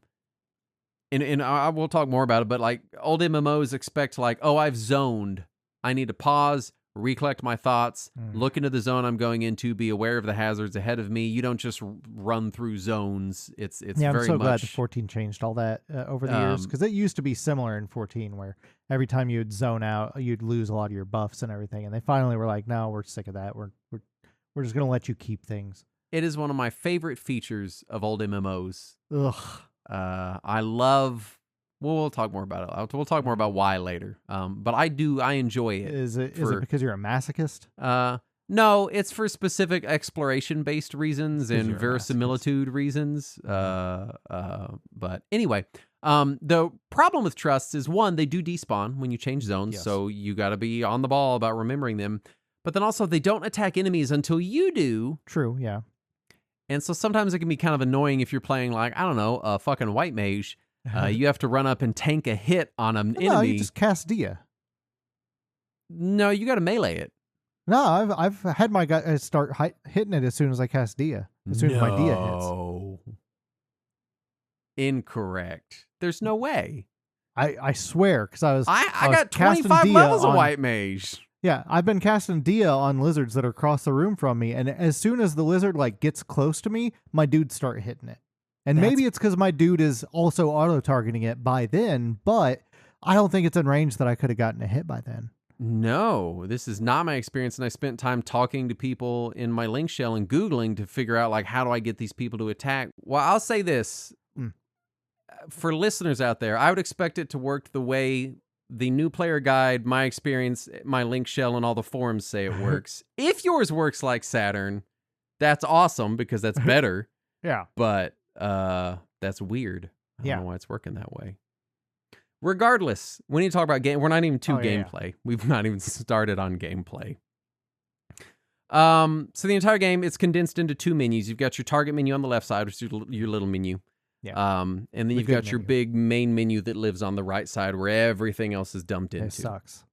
I will talk more about it, but like old MMOs expect like, oh, I've zoned. I need to pause, recollect my thoughts, look into the zone I'm going into, be aware of the hazards ahead of me. You don't just run through zones. It's I'm very so much... glad that 14 changed all that over the years, because it used to be similar in 14 where every time you'd zone out, you'd lose a lot of your buffs and everything. And they finally were like, no, we're sick of that. We're just going to let you keep things. It is one of my favorite features of old MMOs. Ugh. I love... We'll talk more about it. We'll talk more about why later. But I enjoy it. Is it because you're a masochist? No, it's for specific exploration-based reasons and verisimilitude reasons. But anyway, the problem with trusts is, one, they do despawn when you change zones, so you got to be on the ball about remembering them. But then also, they don't attack enemies until you do. True, yeah. And so sometimes it can be kind of annoying if you're playing like, I don't know, a fucking white mage. You have to run up and tank a hit on an enemy. No, you just cast Dia. No, you got to melee it. No, I've had my guy start hitting it as soon as I cast Dia. As soon as my Dia hits. Incorrect. There's no way. I swear, because I got 25 levels of white mage. Yeah, I've been casting Dia on lizards that are across the room from me, and as soon as the lizard like gets close to me, my dudes start hitting it. And maybe it's because my dude is also auto-targeting it by then, but I don't think it's in range that I could have gotten a hit by then. No, this is not my experience, and I spent time talking to people in my link shell and Googling to figure out, like, how do I get these people to attack? Well, I'll say this. For listeners out there, I would expect it to work the way the new player guide, my experience, my link shell, and all the forums say it works. If yours works like Saturn, that's awesome, because that's better. Yeah. But... that's weird. I don't know why it's working that way. Regardless, we need to talk about game. We're not even to gameplay. We've not even started on gameplay. So the entire game, it's condensed into two menus. You've got your target menu on the left side, which is your little menu. Yeah. And then you've got your big main menu that lives on the right side, where everything else is dumped into. It sucks.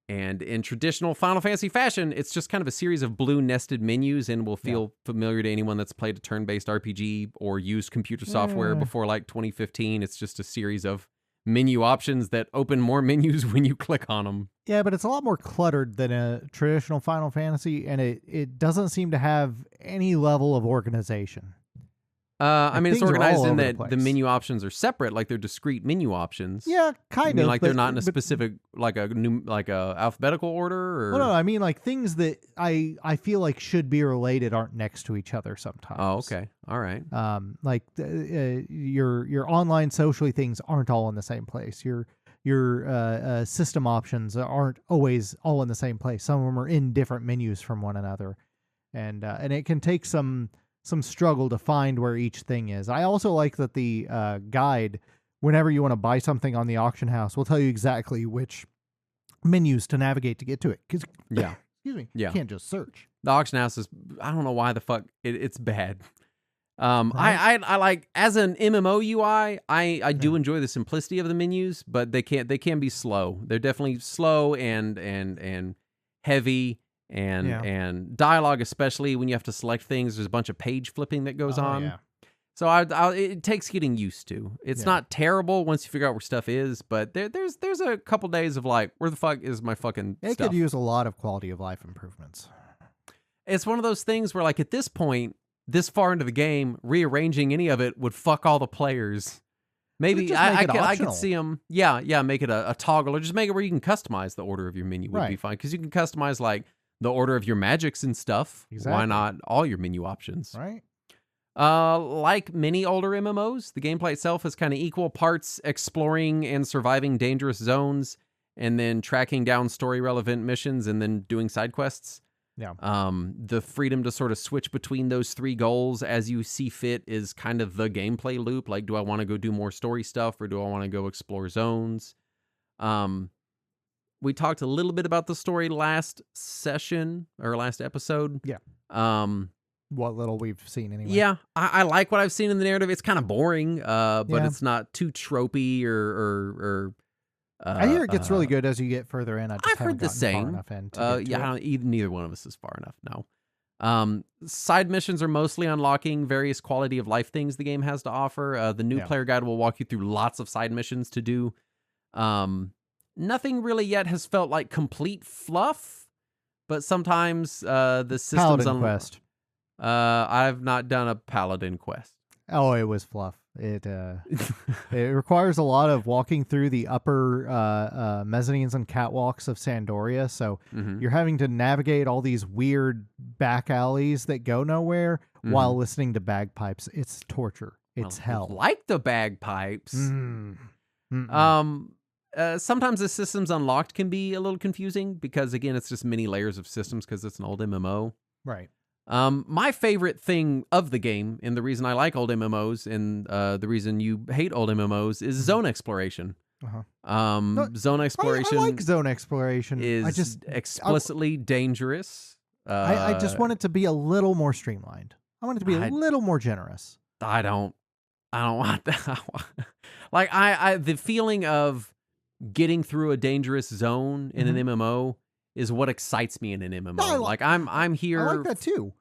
And in traditional Final Fantasy fashion, it's just kind of a series of blue nested menus, and will feel familiar to anyone that's played a turn-based RPG or used computer software before like 2015. It's just a series of menu options that open more menus when you click on them. Yeah, but it's a lot more cluttered than a traditional Final Fantasy, and it doesn't seem to have any level of organization. I mean, it's organized in that the menu options are separate, like they're discrete menu options. Yeah, kind of. Like they're not in a specific, like a alphabetical order. Or... Well, no, I mean like things that I feel like should be related aren't next to each other sometimes. Oh, okay, all right. Like your online socially things aren't all in the same place. Your system options aren't always all in the same place. Some of them are in different menus from one another, and it can take some struggle to find where each thing is. I also like that the guide, whenever you want to buy something on the auction house, will tell you exactly which menus to navigate to get to it. Excuse me. You can't just search. The auction house is, I don't know why the fuck, it's bad. Right. I like as an MMO UI, I do enjoy the simplicity of the menus, but they can be slow. They're definitely slow and heavy Yeah. and dialogue, especially when you have to select things. There's a bunch of page flipping that goes Oh, on. yeah. So it takes getting used to. It's Yeah. not terrible once you figure out where stuff is, but there's a couple days of like, where the fuck is my fucking It stuff? could use a lot of quality of life improvements. It's one of those things where, like, at this point, this far into the game, rearranging any of it would fuck all the players. Maybe Just make it I optional. could see them. Yeah, make it a toggle, or just make it where you can customize the order of your menu would be Right. fine, because you can customize like the order of your magics and stuff. Why Exactly. not all your menu options? Right? Like many older MMOs, the gameplay itself is kind of equal parts exploring and surviving dangerous zones, and then tracking down story relevant missions, and then doing side quests. Yeah. The freedom to sort of switch between those three goals as you see fit is kind of the gameplay loop. Like, do I want to go do more story stuff, or do I want to go explore zones? We talked a little bit about the story last session or last episode. Yeah. Um, What little we've seen anyway. yeah, I like what I've seen in the narrative. It's kind of boring, but Yeah. it's not too tropey or I hear it gets really good as you get further in. I just I've haven't heard the gotten far same. enough in to get to Yeah, it. I don't, neither one of us is far enough. No. Side missions are mostly unlocking various quality of life things the game has to offer. The new Yeah. player guide will walk you through lots of side missions to do. Nothing really yet has felt like complete fluff, but sometimes the systems Paladin quest. I've not done a paladin quest. Oh, it was fluff. It requires a lot of walking through the upper mezzanines and catwalks of Sandoria. So Mhm. you're having to navigate all these weird back alleys that go nowhere while listening to bagpipes. It's torture. It's Well, hell. like the bagpipes. Mm. Mm-mm. Sometimes the systems unlocked can be a little confusing because, again, it's just many layers of systems because it's an old MMO. Right. My favorite thing of the game, and the reason I like old MMOs, and the reason you hate old MMOs, is zone exploration. Uh-huh. No, Zone exploration I like zone exploration. is I just explicitly dangerous. I just want it to be a little more streamlined. I want it to be a little more generous. I don't want that. Like I the feeling of getting through a dangerous zone in an MMO is what excites me in an MMO. No, like I'm here. I like that too.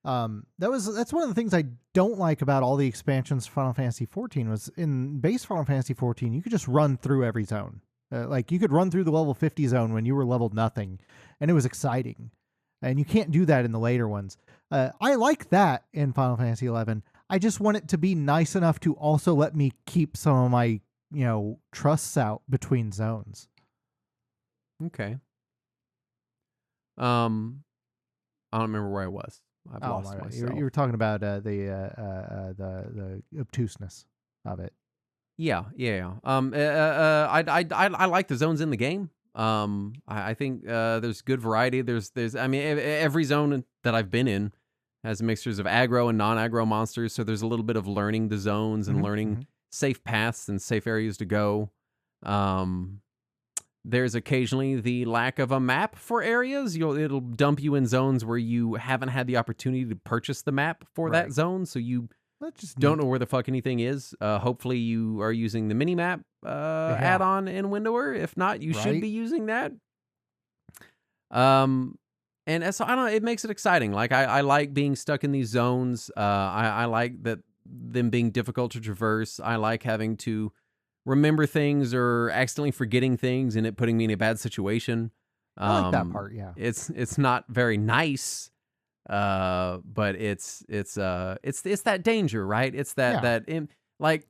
That's one of the things I don't like about all the expansions for Final Fantasy XIV was in base Final Fantasy XIV, you could just run through every zone. Like you could run through the level 50 zone when you were leveled nothing, and it was exciting. And you can't do that in the later ones. I like that in Final Fantasy XI. I just want it to be nice enough to also let me keep some of my, trusts out between zones. Okay. I don't remember where I was. I've lost my myself. you were talking about the obtuseness of it. Yeah. I like the zones in the game. I think there's good variety. There's I mean every zone that I've been in has mixtures of aggro and non-aggro monsters, so there's a little bit of learning the zones and learning safe paths and safe areas to go. There's occasionally the lack of a map for areas. It'll dump you in zones where you haven't had the opportunity to purchase the map for that zone, so you don't know where the fuck anything is. Hopefully you are using the mini-map add-on in Windower. If not, you should be using that. And so I don't know, it makes it exciting. Like I like being stuck in these zones. I like that them being difficult to traverse. I like having to remember things or accidentally forgetting things and it putting me in a bad situation. I like that part, yeah. It's not very nice. But it's that danger, right? It's that like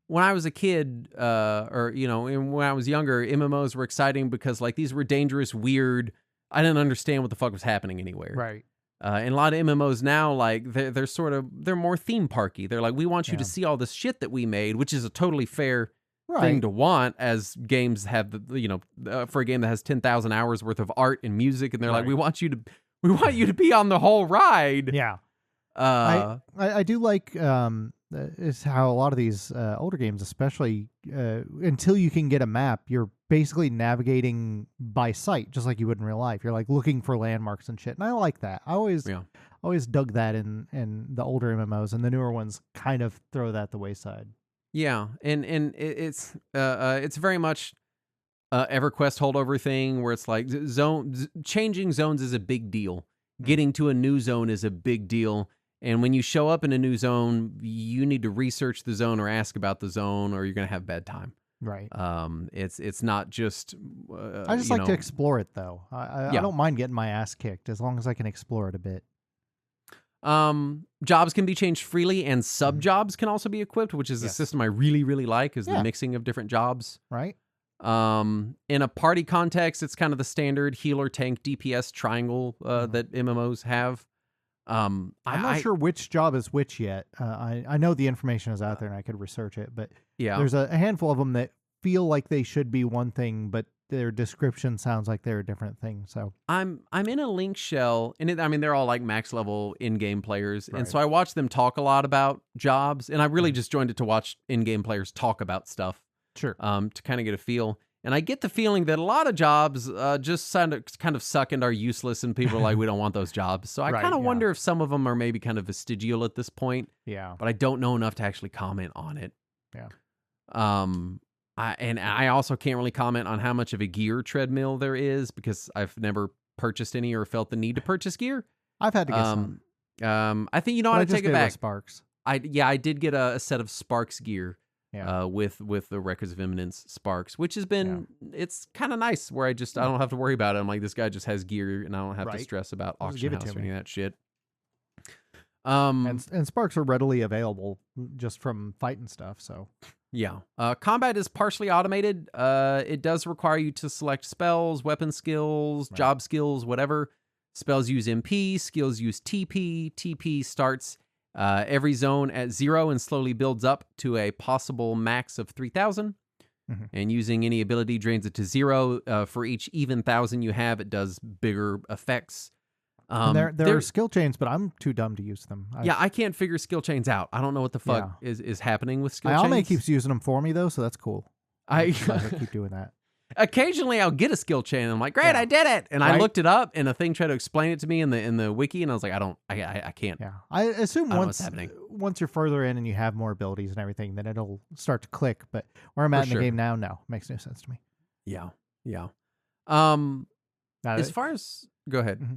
when I was a kid, or when I was younger, MMOs were exciting because like these were dangerous, weird. I didn't understand what the fuck was happening anywhere. Right. And a lot of MMOs now, like they're more theme parky. They're like, we want you to see all this shit that we made, which is a totally fair thing to want, as games have for a game that has 10,000 hours worth of art and music, and they're like, we want you to be on the whole ride. Yeah. I do like is how a lot of these older games, especially until you can get a map, you're basically navigating by sight, just like you would in real life. You're like looking for landmarks and shit, and I like that. I always dug that in the older MMOs, and the newer ones kind of throw that the wayside. Yeah, and it's very much EverQuest holdover thing where it's like changing zones is a big deal. Getting to a new zone is a big deal. And when you show up in a new zone, you need to research the zone or ask about the zone, or you're going to have bad time. Right. It's not just. I just like to explore it, though. I don't mind getting my ass kicked as long as I can explore it a bit. Jobs can be changed freely, and sub jobs can also be equipped, which is a system I really, really like. Is the mixing of different jobs. Right. In a party context, it's kind of the standard healer, tank, DPS triangle that MMOs have. I'm not sure which job is which yet. I know the information is out there and I could research it, but there's a handful of them that feel like they should be one thing, but their description sounds like they're a different thing. So I'm in a link shell, and they're all like max level in-game players, and so I watch them talk a lot about jobs, and I really just joined it to watch in-game players talk about stuff. Sure. To kind of get a feel. And I get the feeling that a lot of jobs just kind of suck and are useless, and people are like, we don't want those jobs. So I kind of wonder if some of them are maybe kind of vestigial at this point. Yeah. But I don't know enough to actually comment on it. Yeah. I also can't really comment on how much of a gear treadmill there is because I've never purchased any or felt the need to purchase gear. I've had to get some. I think you know what, I take it back. Sparks. I did get a set of Sparks gear. Yeah. With the Records of Eminence Sparks, which has been it's kind of nice where I don't have to worry about it. I'm like, this guy just has gear and I don't have to stress about auction house or any of that shit. And Sparks are readily available just from fighting stuff. So yeah, combat is partially automated. It does require you to select spells, weapon skills, job skills, whatever. Spells use MP, skills use TP. TP starts every zone at 0 and slowly builds up to a possible max of 3,000. Mm-hmm. And using any ability drains it to 0. For each even 1,000 you have, it does bigger effects. There are skill chains, but I'm too dumb to use them. I can't figure skill chains out. I don't know what the fuck is happening with skill chains. Ayame keeps using them for me, though, so that's cool. I keep doing that. Occasionally I'll get a skill chain and I'm like, great, I did it. And I looked it up and a thing tried to explain it to me in the wiki and I was like, I can't. Yeah. I assume once you're further in and you have more abilities and everything, then it'll start to click. But where I'm at in the game now, no. Makes no sense to me. Yeah. Yeah. As far as go ahead. Mm-hmm.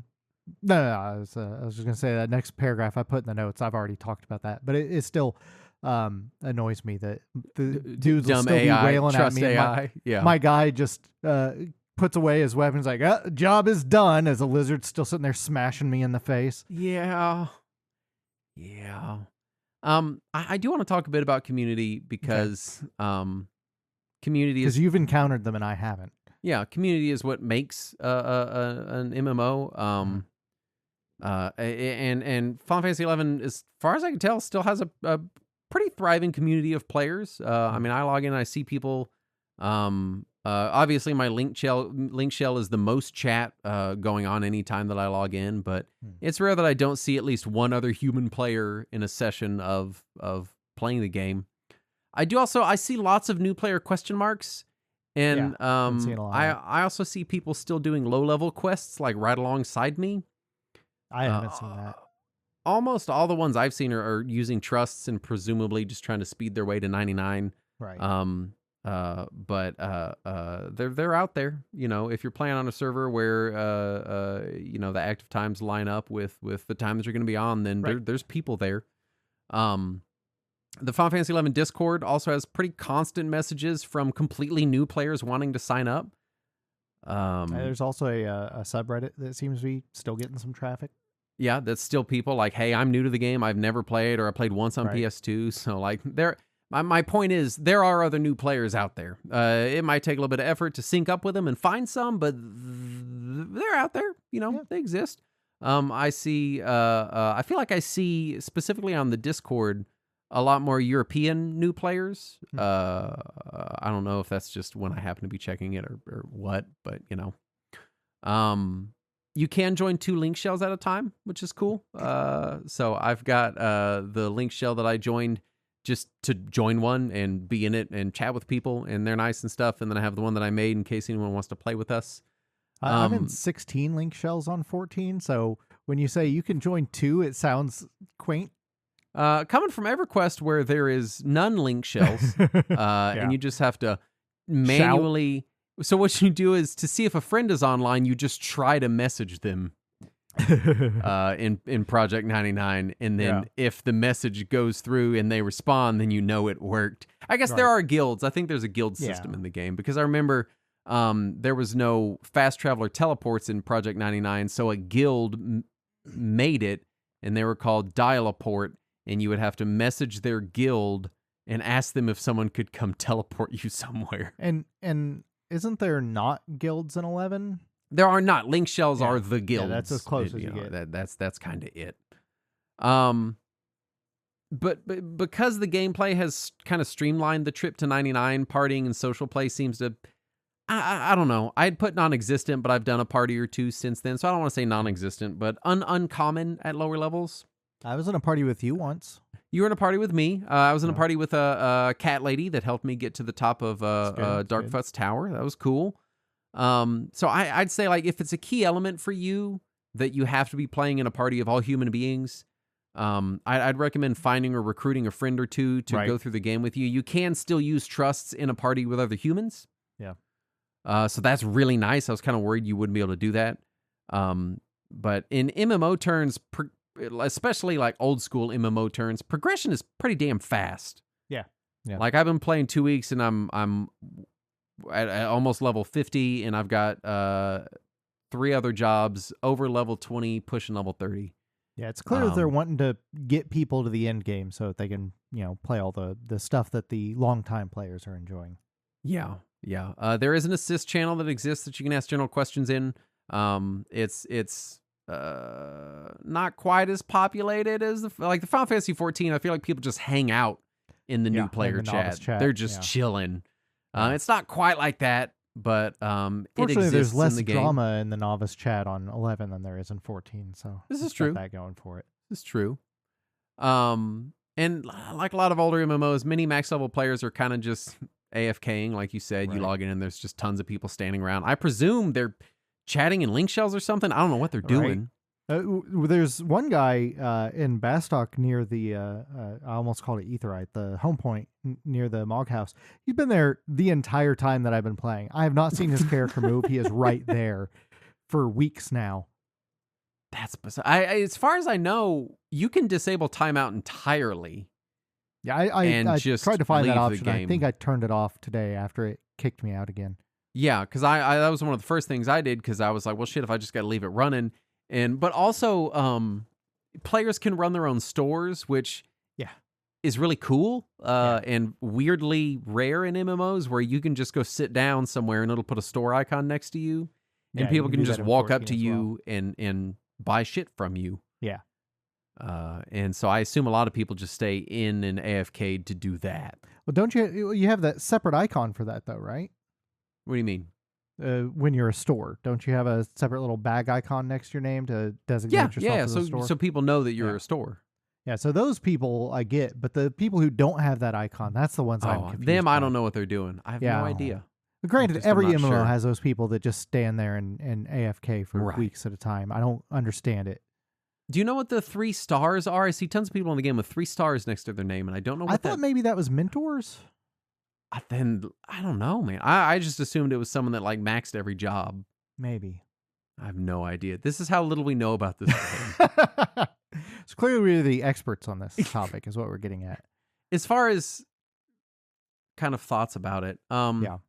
No, I was just gonna say that next paragraph I put in the notes, I've already talked about that. But it still annoys me that the dudes will still AI, be wailing at me. AI. My guy just puts away his weapons like, job is done, as a lizard's still sitting there smashing me in the face. Yeah. I do want to talk a bit about community because community is... Because you've encountered them and I haven't. Yeah, community is what makes an MMO. And Final Fantasy XI, as far as I can tell, still has a pretty thriving community of players. I mean, I log in and I see people. Obviously, my link shell is the most chat going on anytime that I log in, but it's rare that I don't see at least one other human player in a session of playing the game. I see lots of new player question marks. And I also see people still doing low-level quests like right alongside me. I haven't seen that. Almost all the ones I've seen are using trusts and presumably just trying to speed their way to 99. Right. But they're out there. You know, if you're playing on a server where the active times line up with the time that you're going to be on, then there's people there. The Final Fantasy XI Discord also has pretty constant messages from completely new players wanting to sign up. There's also a subreddit that seems to be still getting some traffic. Yeah, that's still people like, hey, I'm new to the game. I've never played, or I played once on PS2. So like, my point is, there are other new players out there. It might take a little bit of effort to sync up with them and find some, but they're out there. You know, they exist. I feel like I see specifically on the Discord a lot more European new players. I don't know if that's just when I happen to be checking it or what, but you know, you can join 2 link shells at a time, which is cool. So I've got the link shell that I joined just to join one and be in it and chat with people, and they're nice and stuff. And then I have the one that I made in case anyone wants to play with us. I'm in 16 link shells on 14, so When you say you can join 2, it sounds quaint. Coming from EverQuest, where there is none link shells, and you just have to manually. So what you do is, to see if a friend is online, you just try to message them in Project 99, and then if the message goes through and they respond, then you know it worked. I guess there are guilds. I think there's a guild system in the game, because I remember there was no fast traveler teleports in Project 99, so a guild made it, and they were called Dial-a-Port, and you would have to message their guild and ask them if someone could come teleport you somewhere. And isn't there not guilds in 11? There are not. Link shells are the guilds. Yeah, that's as close as you get. That's kind of it. But because the gameplay has kind of streamlined the trip to 99, partying and social play seems to... I don't know. I'd put non-existent, but I've done a party or two since then, so I don't want to say non-existent, but uncommon at lower levels. I was in a party with you once. You were in a party with me. I was in a party with a cat lady that helped me get to the top of Darkfuss Tower. That was cool. So I'd say, like, if it's a key element for you that you have to be playing in a party of all human beings, I'd recommend finding or recruiting a friend or two to go through the game with you. You can still use trusts in a party with other humans. Yeah. So that's really nice. I was kind of worried you wouldn't be able to do that. But in MMO turns, especially like old school MMO turns, progression is pretty damn fast. Yeah. Like, I've been playing 2 weeks and I'm at almost level 50, and I've got 3 other jobs over level 20, pushing level 30. Yeah, it's clear that they're wanting to get people to the end game so that they can, play all the stuff that the longtime players are enjoying. Yeah. There is an assist channel that exists that you can ask general questions in. It's not quite as populated as the Final Fantasy 14. I feel like people just hang out in the new player chat. They're just chilling. It's not quite like that, but it exists. There's less in the game. drama in the novice chat on 11 than there is in 14. So this is true. Got that going for it. This is true. And like a lot of older MMOs, many max level players are kind of just AFKing, like you said. You log in and there's just tons of people standing around. I presume they're chatting in link shells or something. I don't know what they're doing. There's one guy in Bastock near the, I almost called it Aetheryte, the home point near the Mog House. He's been there the entire time that I've been playing. I have not seen his character move. He is right there for weeks now. That's bizarre. As far as I know, you can disable timeout entirely. Yeah, I tried to find that option. I think I turned it off today after it kicked me out again. Yeah, because that was one of the first things I did, because I was like, well, shit, if I just got to leave it running. But also, players can run their own stores, which is really cool and weirdly rare in MMOs, where you can just go sit down somewhere and it'll put a store icon next to you, and people can just walk up to you and buy shit from you. Yeah. And so I assume a lot of people just stay in an AFK to do that. Well, don't you have that separate icon for that though, right? What do you mean? When you're a store, don't you have a separate little bag icon next to your name to designate yourself as a store? So people know that you're a store. Yeah, so those people I get, but the people who don't have that icon, that's the ones I'm confused them, by. I don't know what they're doing. I have no idea. But granted, every MMO has those people that just stand there and AFK for weeks at a time. I don't understand it. Do you know what the 3 stars are? I see tons of people in the game with 3 stars next to their name, and I don't know what I thought maybe that was mentors. Then I don't know, man. I just assumed it was someone that like maxed every job. Maybe. I have no idea. This is how little we know about this game. So clearly we're the experts on this topic is what we're getting at. As far as kind of thoughts about it, I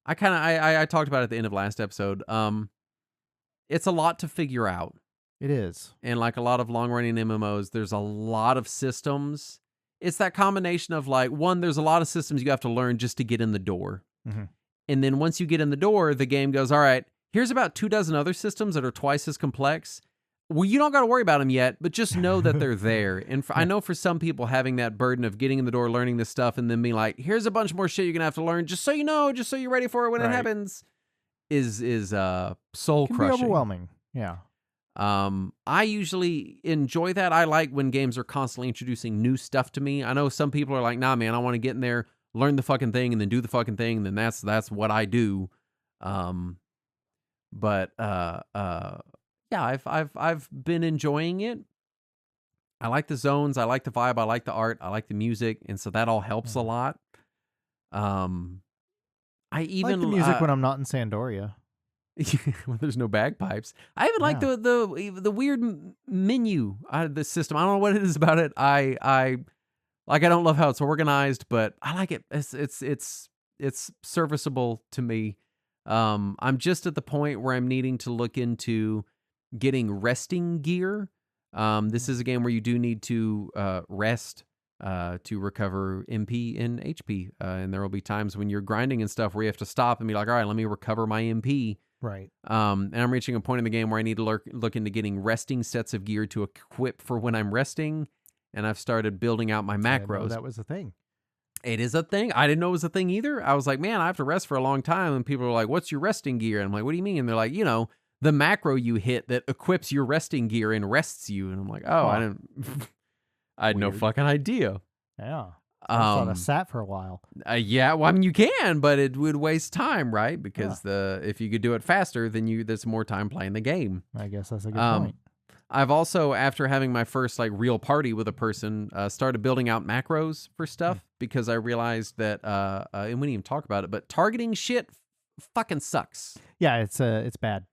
talked about it at the end of last episode. It's a lot to figure out. It is. And like a lot of long-running MMOs, there's a lot of systems. It's that combination of like, one, there's a lot of systems you have to learn just to get in the door. Mm-hmm. And then once you get in the door, the game goes, all right, here's about 24 other systems that are twice as complex. Well, you don't got to worry about them yet, but just know that they're there. And I know for some people, having that burden of getting in the door, learning this stuff, and then being like, here's a bunch more shit you're going to have to learn, just so you know, just so you're ready for it when it happens, is soul crushing. Can be overwhelming. Yeah. I usually enjoy that. I like when games are constantly introducing new stuff to me. I know some people are like, nah, man, I want to get in there, learn the fucking thing, and then do the fucking thing, and then that's what I do. But yeah, I've been enjoying it. I like the zones, I like the vibe, I like the art, I like the music, and so that all helps a lot. Um, I I like the even music when I'm not in Sandoria. when there's no bagpipes. I even like Yeah. the weird menu out of the system. I don't know what it is about it. I like. I don't love how it's organized, but I like it. It's serviceable to me. I'm just at the point where I'm needing to look into getting resting gear. This is a game where you do need to rest to recover MP and HP, and there will be times when you're grinding and stuff where you have to stop and be like, all right, let me recover my MP. Right. And I'm reaching a point in the game where I need to look into getting resting sets of gear to equip for when I'm resting. And I've started building out my I didn't know macros. that was a thing. It is a thing. I didn't know it was a thing either. I was like, man, I have to rest for a long time. And people are like, what's your resting gear? And I'm like, what do you mean? And they're like, the macro you hit that equips your resting gear and rests you. And I'm like, oh, Huh. I had no Weird. fucking idea. Yeah. I thought I sat for a while. Yeah, well, I mean, you can, but it would waste time, right? Because if you could do it faster, then there's more time playing the game. I guess that's a good point. I've also, after having my first like real party with a person, started building out macros for stuff because I realized that, and we didn't even talk about it, but targeting shit fucking sucks. Yeah, it's bad.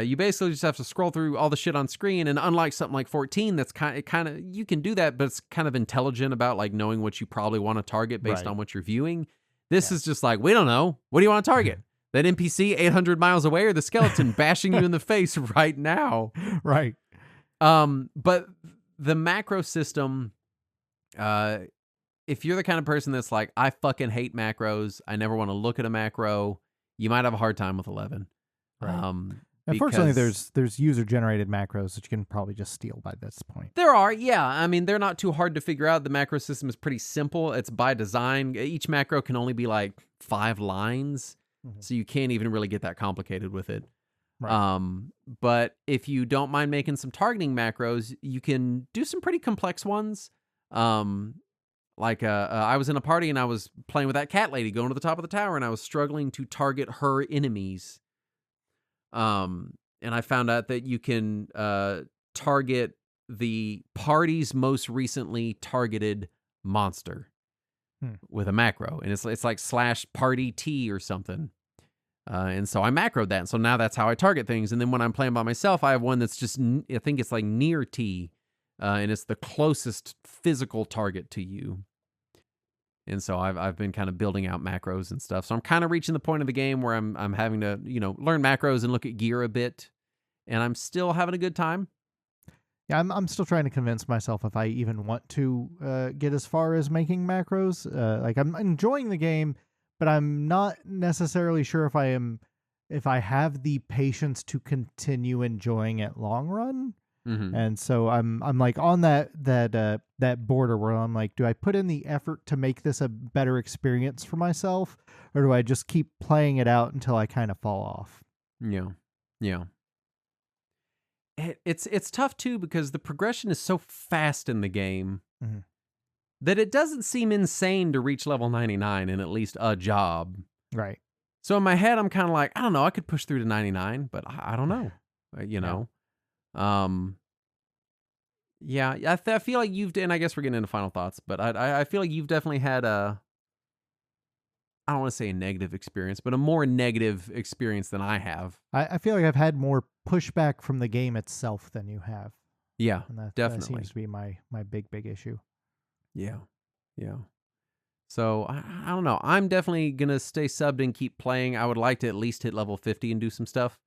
You basically just have to scroll through all the shit on screen, and unlike something like 14, that's kind of you can do that, but it's kind of intelligent about like knowing what you probably want to target based on what you're viewing. This is just like, we don't know. What do you want to target? That NPC 800 miles away, or the skeleton bashing you in the face right now? Right. But the macro system, if you're the kind of person that's like, I fucking hate macros, I never want to look at a macro, you might have a hard time with 11. Right. Unfortunately, Because there's user-generated macros that you can probably just steal by this point. there are, yeah. I mean, they're not too hard to figure out. The macro system is pretty simple. It's by design. Each macro can only be like 5 lines, so you can't even really get that complicated with it. Right. But if you don't mind making some targeting macros, you can do some pretty complex ones. Like I was in a party and I was playing with that cat lady going to the top of the tower, and I was struggling to target her enemies. And I found out that you can target the party's most recently targeted monster with a macro, and it's like /party T or something. And so I macroed that, and so now that's how I target things. And then when I'm playing by myself, I have one that's just I think it's like near T, and it's the closest physical target to you. And so I've been kind of building out macros and stuff. So I'm kind of reaching the point of the game where I'm having to, learn macros and look at gear a bit. And I'm still having a good time. Yeah, I'm still trying to convince myself if I even want to get as far as making macros. Like I'm enjoying the game, but I'm not necessarily sure if I have the patience to continue enjoying it long run. Mm-hmm. And so I'm like on that border where I'm like, do I put in the effort to make this a better experience for myself, or do I just keep playing it out until I kind of fall off? Yeah. It's tough too because the progression is so fast in the game that it doesn't seem insane to reach level 99 in at least a job. Right. So in my head, I'm kind of like, I don't know, I could push through to 99, but I don't know, know. Yeah, I feel like and I guess we're getting into final thoughts, but I feel like you've definitely had I don't want to say a negative experience, but a more negative experience than I have. I feel like I've had more pushback from the game itself than you have. Yeah, and definitely. That seems to be my big issue. Yeah. So I don't know. I'm definitely gonna stay subbed and keep playing. I would like to at least hit level 50 and do some stuff.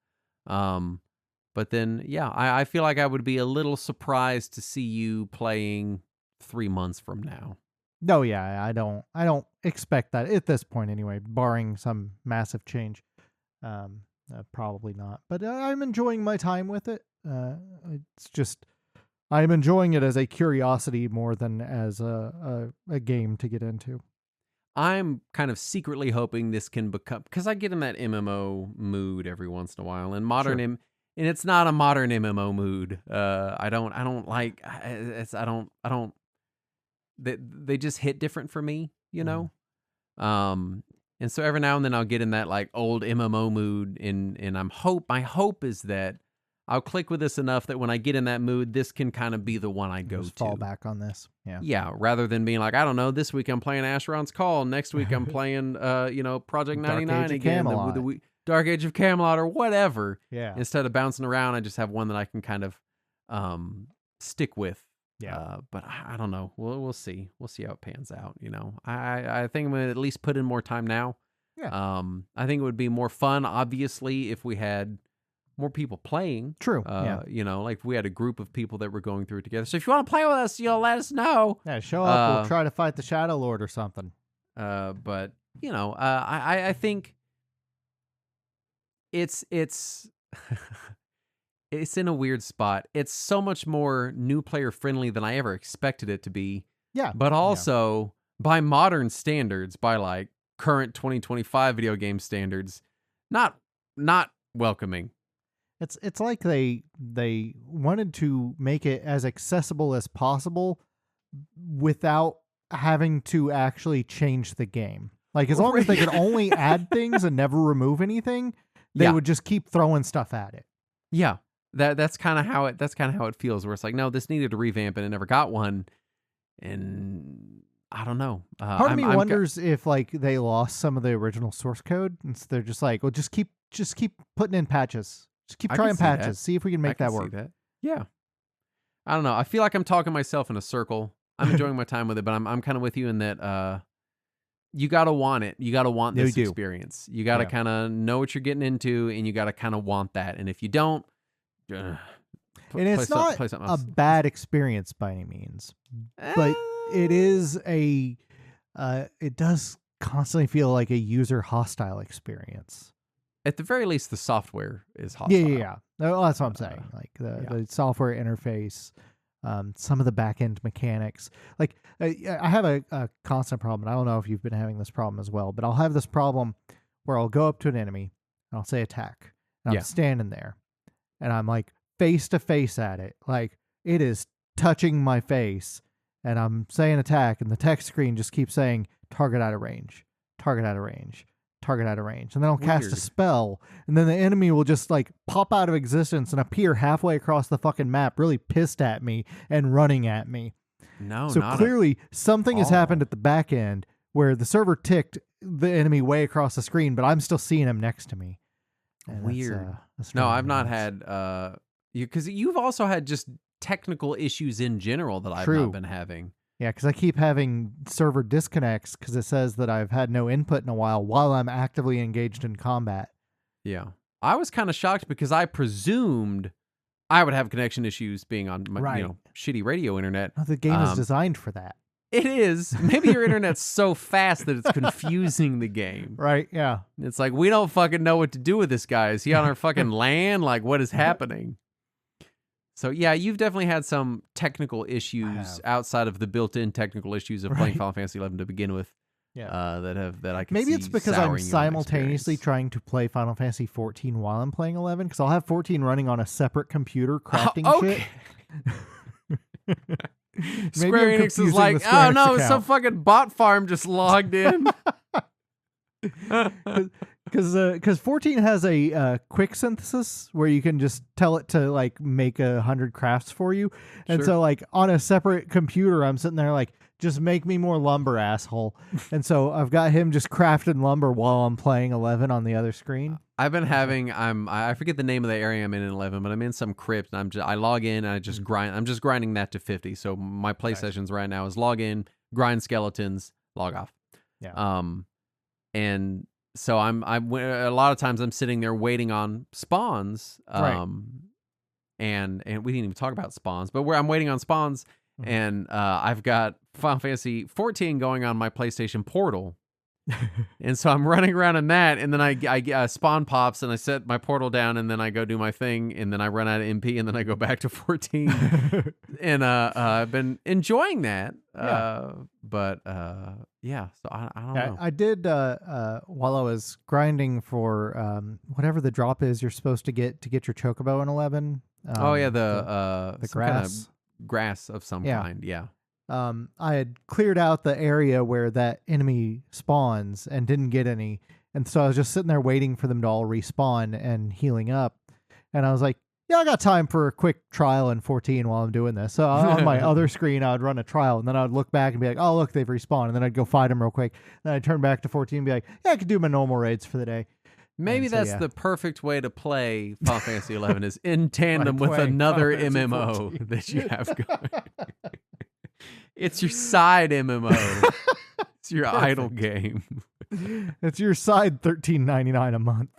But then, yeah, I feel like I would be a little surprised to see you playing 3 months from now. No, yeah, I don't expect that at this point anyway, barring some massive change. Probably not. But I'm enjoying my time with it. It's just I'm enjoying it as a curiosity more than as a game to get into. I'm kind of secretly hoping this can become, because I get in that MMO mood every once in a while, and and it's not a modern MMO mood. I don't like it's I don't they just hit different for me, and so every now and then I'll get in that like old MMO mood, and my hope is that I'll click with this enough that when I get in that mood, this can kind of be the one I go Just to. fall back on this. Yeah. Yeah, rather than being like, I don't know, this week I'm playing Asheron's Call, next week I'm playing, Project 99 again, the Dark Age of Camelot or whatever. Yeah. Instead of bouncing around, I just have one that I can kind of stick with. Yeah. But I don't know. We'll see. We'll see how it pans out. I think I'm gonna at least put in more time now. Yeah. I think it would be more fun, obviously, if we had more people playing. True. Like if we had a group of people that were going through it together. So if you want to play with us, let us know. Yeah, show up. We'll try to fight the Shadow Lord or something. But I think it's it's in a weird spot. It's so much more new player friendly than I ever expected it to be. Yeah. But also by modern standards, by like current 2025 video game standards, not welcoming. It's like they wanted to make it as accessible as possible without having to actually change the game. Like as long as they could only add things and never remove anything, they would just keep throwing stuff at it. Yeah. That's kind of how it feels, where it's like, no, this needed a revamp and it never got one. And I don't know. Part of me wonders if like they lost some of the original source code, and so they're just like, well, just keep putting in patches. Just keep trying patches. See if we can make that work. Yeah. I don't know. I feel like I'm talking myself in a circle. I'm enjoying my time with it, but I'm kind of with you in that you got to want it. You got to want this experience. You got to kind of know what you're getting into, and you got to kind of want that. And if you don't, and it's not a bad experience by any means, but it is it does constantly feel like a user hostile experience. At the very least, the software is hostile. Yeah. Well, that's what I'm saying. Like the software interface, some of the back end mechanics. Like I have a constant problem. I don't know if you've been having this problem as well, but I'll have this problem where I'll go up to an enemy and I'll say attack, and I'm standing there, and I'm like face to face at it, like it is touching my face, and I'm saying attack, and the text screen just keeps saying target out of range, target out of range, target out of range, and then I'll cast a spell, and then the enemy will just like pop out of existence and appear halfway across the fucking map, really pissed at me and running at me. So clearly something has happened at the back end where the server ticked the enemy way across the screen, but I'm still seeing him next to me. And weird. No, I've not had because you've also had just technical issues in general that I've not been having. Yeah, because I keep having server disconnects because it says that I've had no input in a while I'm actively engaged in combat. Yeah. I was kind of shocked because I presumed I would have connection issues being on my shitty radio internet. Oh, the game is designed for that. It is. Maybe your internet's so fast that it's confusing the game. Right, yeah. It's like, we don't fucking know what to do with this guy. Is he on our fucking land? Like, what is happening? So, yeah, you've definitely had some technical issues outside of the built-in technical issues of playing Final Fantasy 11 to begin with. Yeah. That I can Maybe see it's because I'm simultaneously trying to play Final Fantasy 14 while I'm playing 11, because I'll have 14 running on a separate computer crafting shit. Square Enix is like, oh no, some fucking bot farm just logged in. Because 14 has a quick synthesis where you can just tell it to like make 100 crafts for you, and so like on a separate computer, I'm sitting there like, just make me more lumber, asshole. And so I've got him just crafting lumber while I'm playing 11 on the other screen. I've been having I forget the name of the area I'm in 11, but I'm in some crypt, and I log in and I just grind. I'm just grinding that to 50. So my play sessions right now is log in, grind skeletons, log off. Yeah. And so I'm a lot of times I'm sitting there waiting on spawns. And we didn't even talk about spawns, but where I'm waiting on spawns, and I've got Final Fantasy 14 going on my PlayStation Portal. And so I'm running around in that, and then I spawn pops, and I set my portal down, and then I go do my thing, and then I run out of MP, and then I go back to 14. And I've been enjoying that. So I don't know. I did while I was grinding for whatever the drop is you're supposed to get your chocobo in 11. The grass. Kind of grass of some kind. Yeah. I had cleared out the area where that enemy spawns and didn't get any. And so I was just sitting there waiting for them to all respawn and healing up. And I was like, yeah, I got time for a quick trial in 14 while I'm doing this. So on my other screen, I would run a trial, and then I would look back and be like, oh, look, they've respawned. And then I'd go fight them real quick. Then I'd turn back to 14 and be like, yeah, I could do my normal raids for the day. Maybe that's the perfect way to play Final Fantasy 11 is in tandem with another MMO that you have going. It's your side MMO. It's your idle game. It's your side $13.99 a month.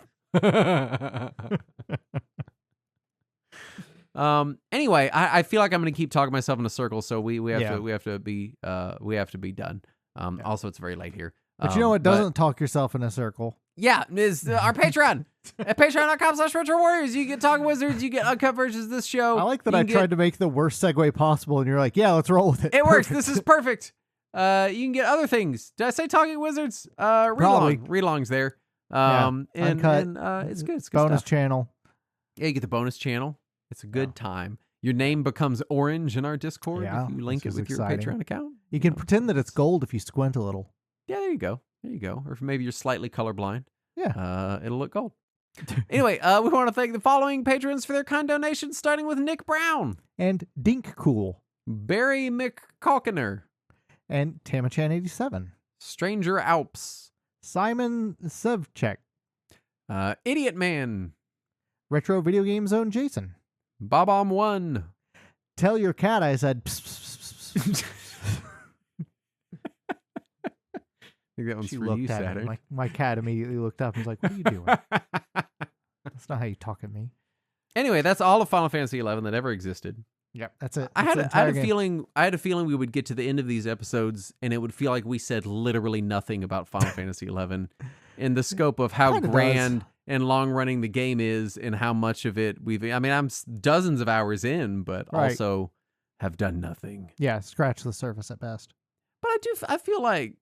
Anyway, I feel like I'm going to keep talking myself in a circle, so we have to be done. Also, it's very late here. But you know what doesn't talk yourself in a circle? Yeah, is our Patreon. At patreon.com/Retro Warriors. You get Talking Wizards, you get uncut versions of this show. I like that I tried to make the worst segue possible, and you're like, yeah, let's roll with it. It works. This is perfect. You can get other things. Did I say Talking Wizards? Relong's there. Uncut. And it's good. It's good bonus stuff. channel. Yeah, you get the bonus channel. It's a good time. Your name becomes orange in our Discord if you link it with your Patreon account. You can pretend that it's gold if you squint a little. Yeah, there you go. Or if maybe you're slightly colorblind. Yeah. It'll look gold. Anyway, we want to thank the following patrons for their kind donations, starting with Nick Brown. And Dink Cool. Barry McCalkiner. And Tamachan87. Stranger Alps. Simon Sevchek. Idiot Man. Retro Video Game Zone Jason. Bob-Omb1. Tell your cat I said pss, pss, pss, pss. I think that one's she for looked you, at Saturn. Me. My cat immediately looked up and was like, what are you doing? That's not how you talk at me. Anyway, that's all of Final Fantasy XI that ever existed. Yep, that's it. I had a feeling we would get to the end of these episodes and it would feel like we said literally nothing about Final Fantasy XI in the scope of how grand and long running the game is and how much of it I'm dozens of hours in, but also have done nothing. Yeah, scratch the surface at best. But I feel like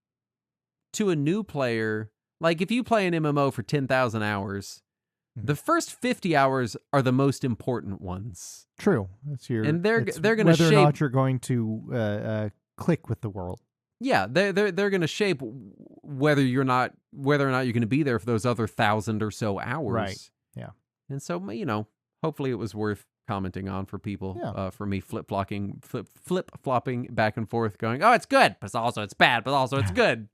to a new player, like if you play an MMO for 10,000 hours, the first 50 hours are the most important ones. True. They're going to shape whether or not you're going to click with the world. Yeah, they're going to shape whether or not you're going to be there for those other 1,000 or so hours. Right. Yeah. And so hopefully it was worth commenting on for people. Yeah. For me flip flopping back and forth, going, oh, it's good, but also it's bad, but also it's good.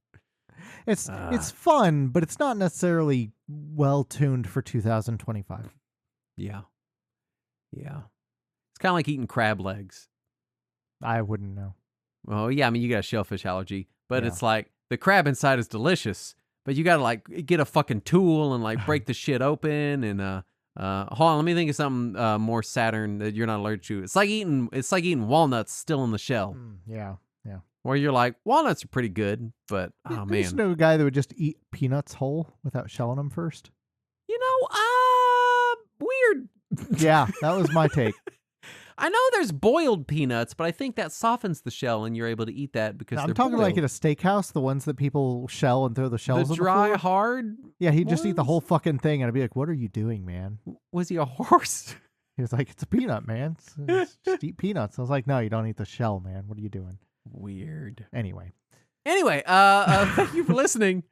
It's fun, but it's not necessarily well tuned for 2025. Yeah. It's kind of like eating crab legs. I wouldn't know. Oh yeah, you got a shellfish allergy, but it's like the crab inside is delicious, but you got to get a fucking tool and break the shit open and hold on, let me think of something more Saturn that you're not allergic to. It's like eating walnuts still in the shell. Yeah. Where you're like, walnuts are pretty good, but oh man. I used to know a guy that would just eat peanuts whole without shelling them first. Weird. Yeah, that was my take. I know there's boiled peanuts, but I think that softens the shell and you're able to eat that because I'm talking like at a steakhouse, the ones that people shell and throw the shells the on dry, the floor. hard. Yeah, he'd just eat the whole fucking thing, and I'd be like, "What are you doing, man?" Was he a horse? He was like, "It's a peanut, man. Just eat peanuts." I was like, "No, you don't eat the shell, man. What are you doing?" Weird. Anyway, thank you for listening.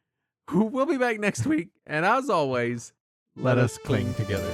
We'll be back next week, and as always, let us cling together.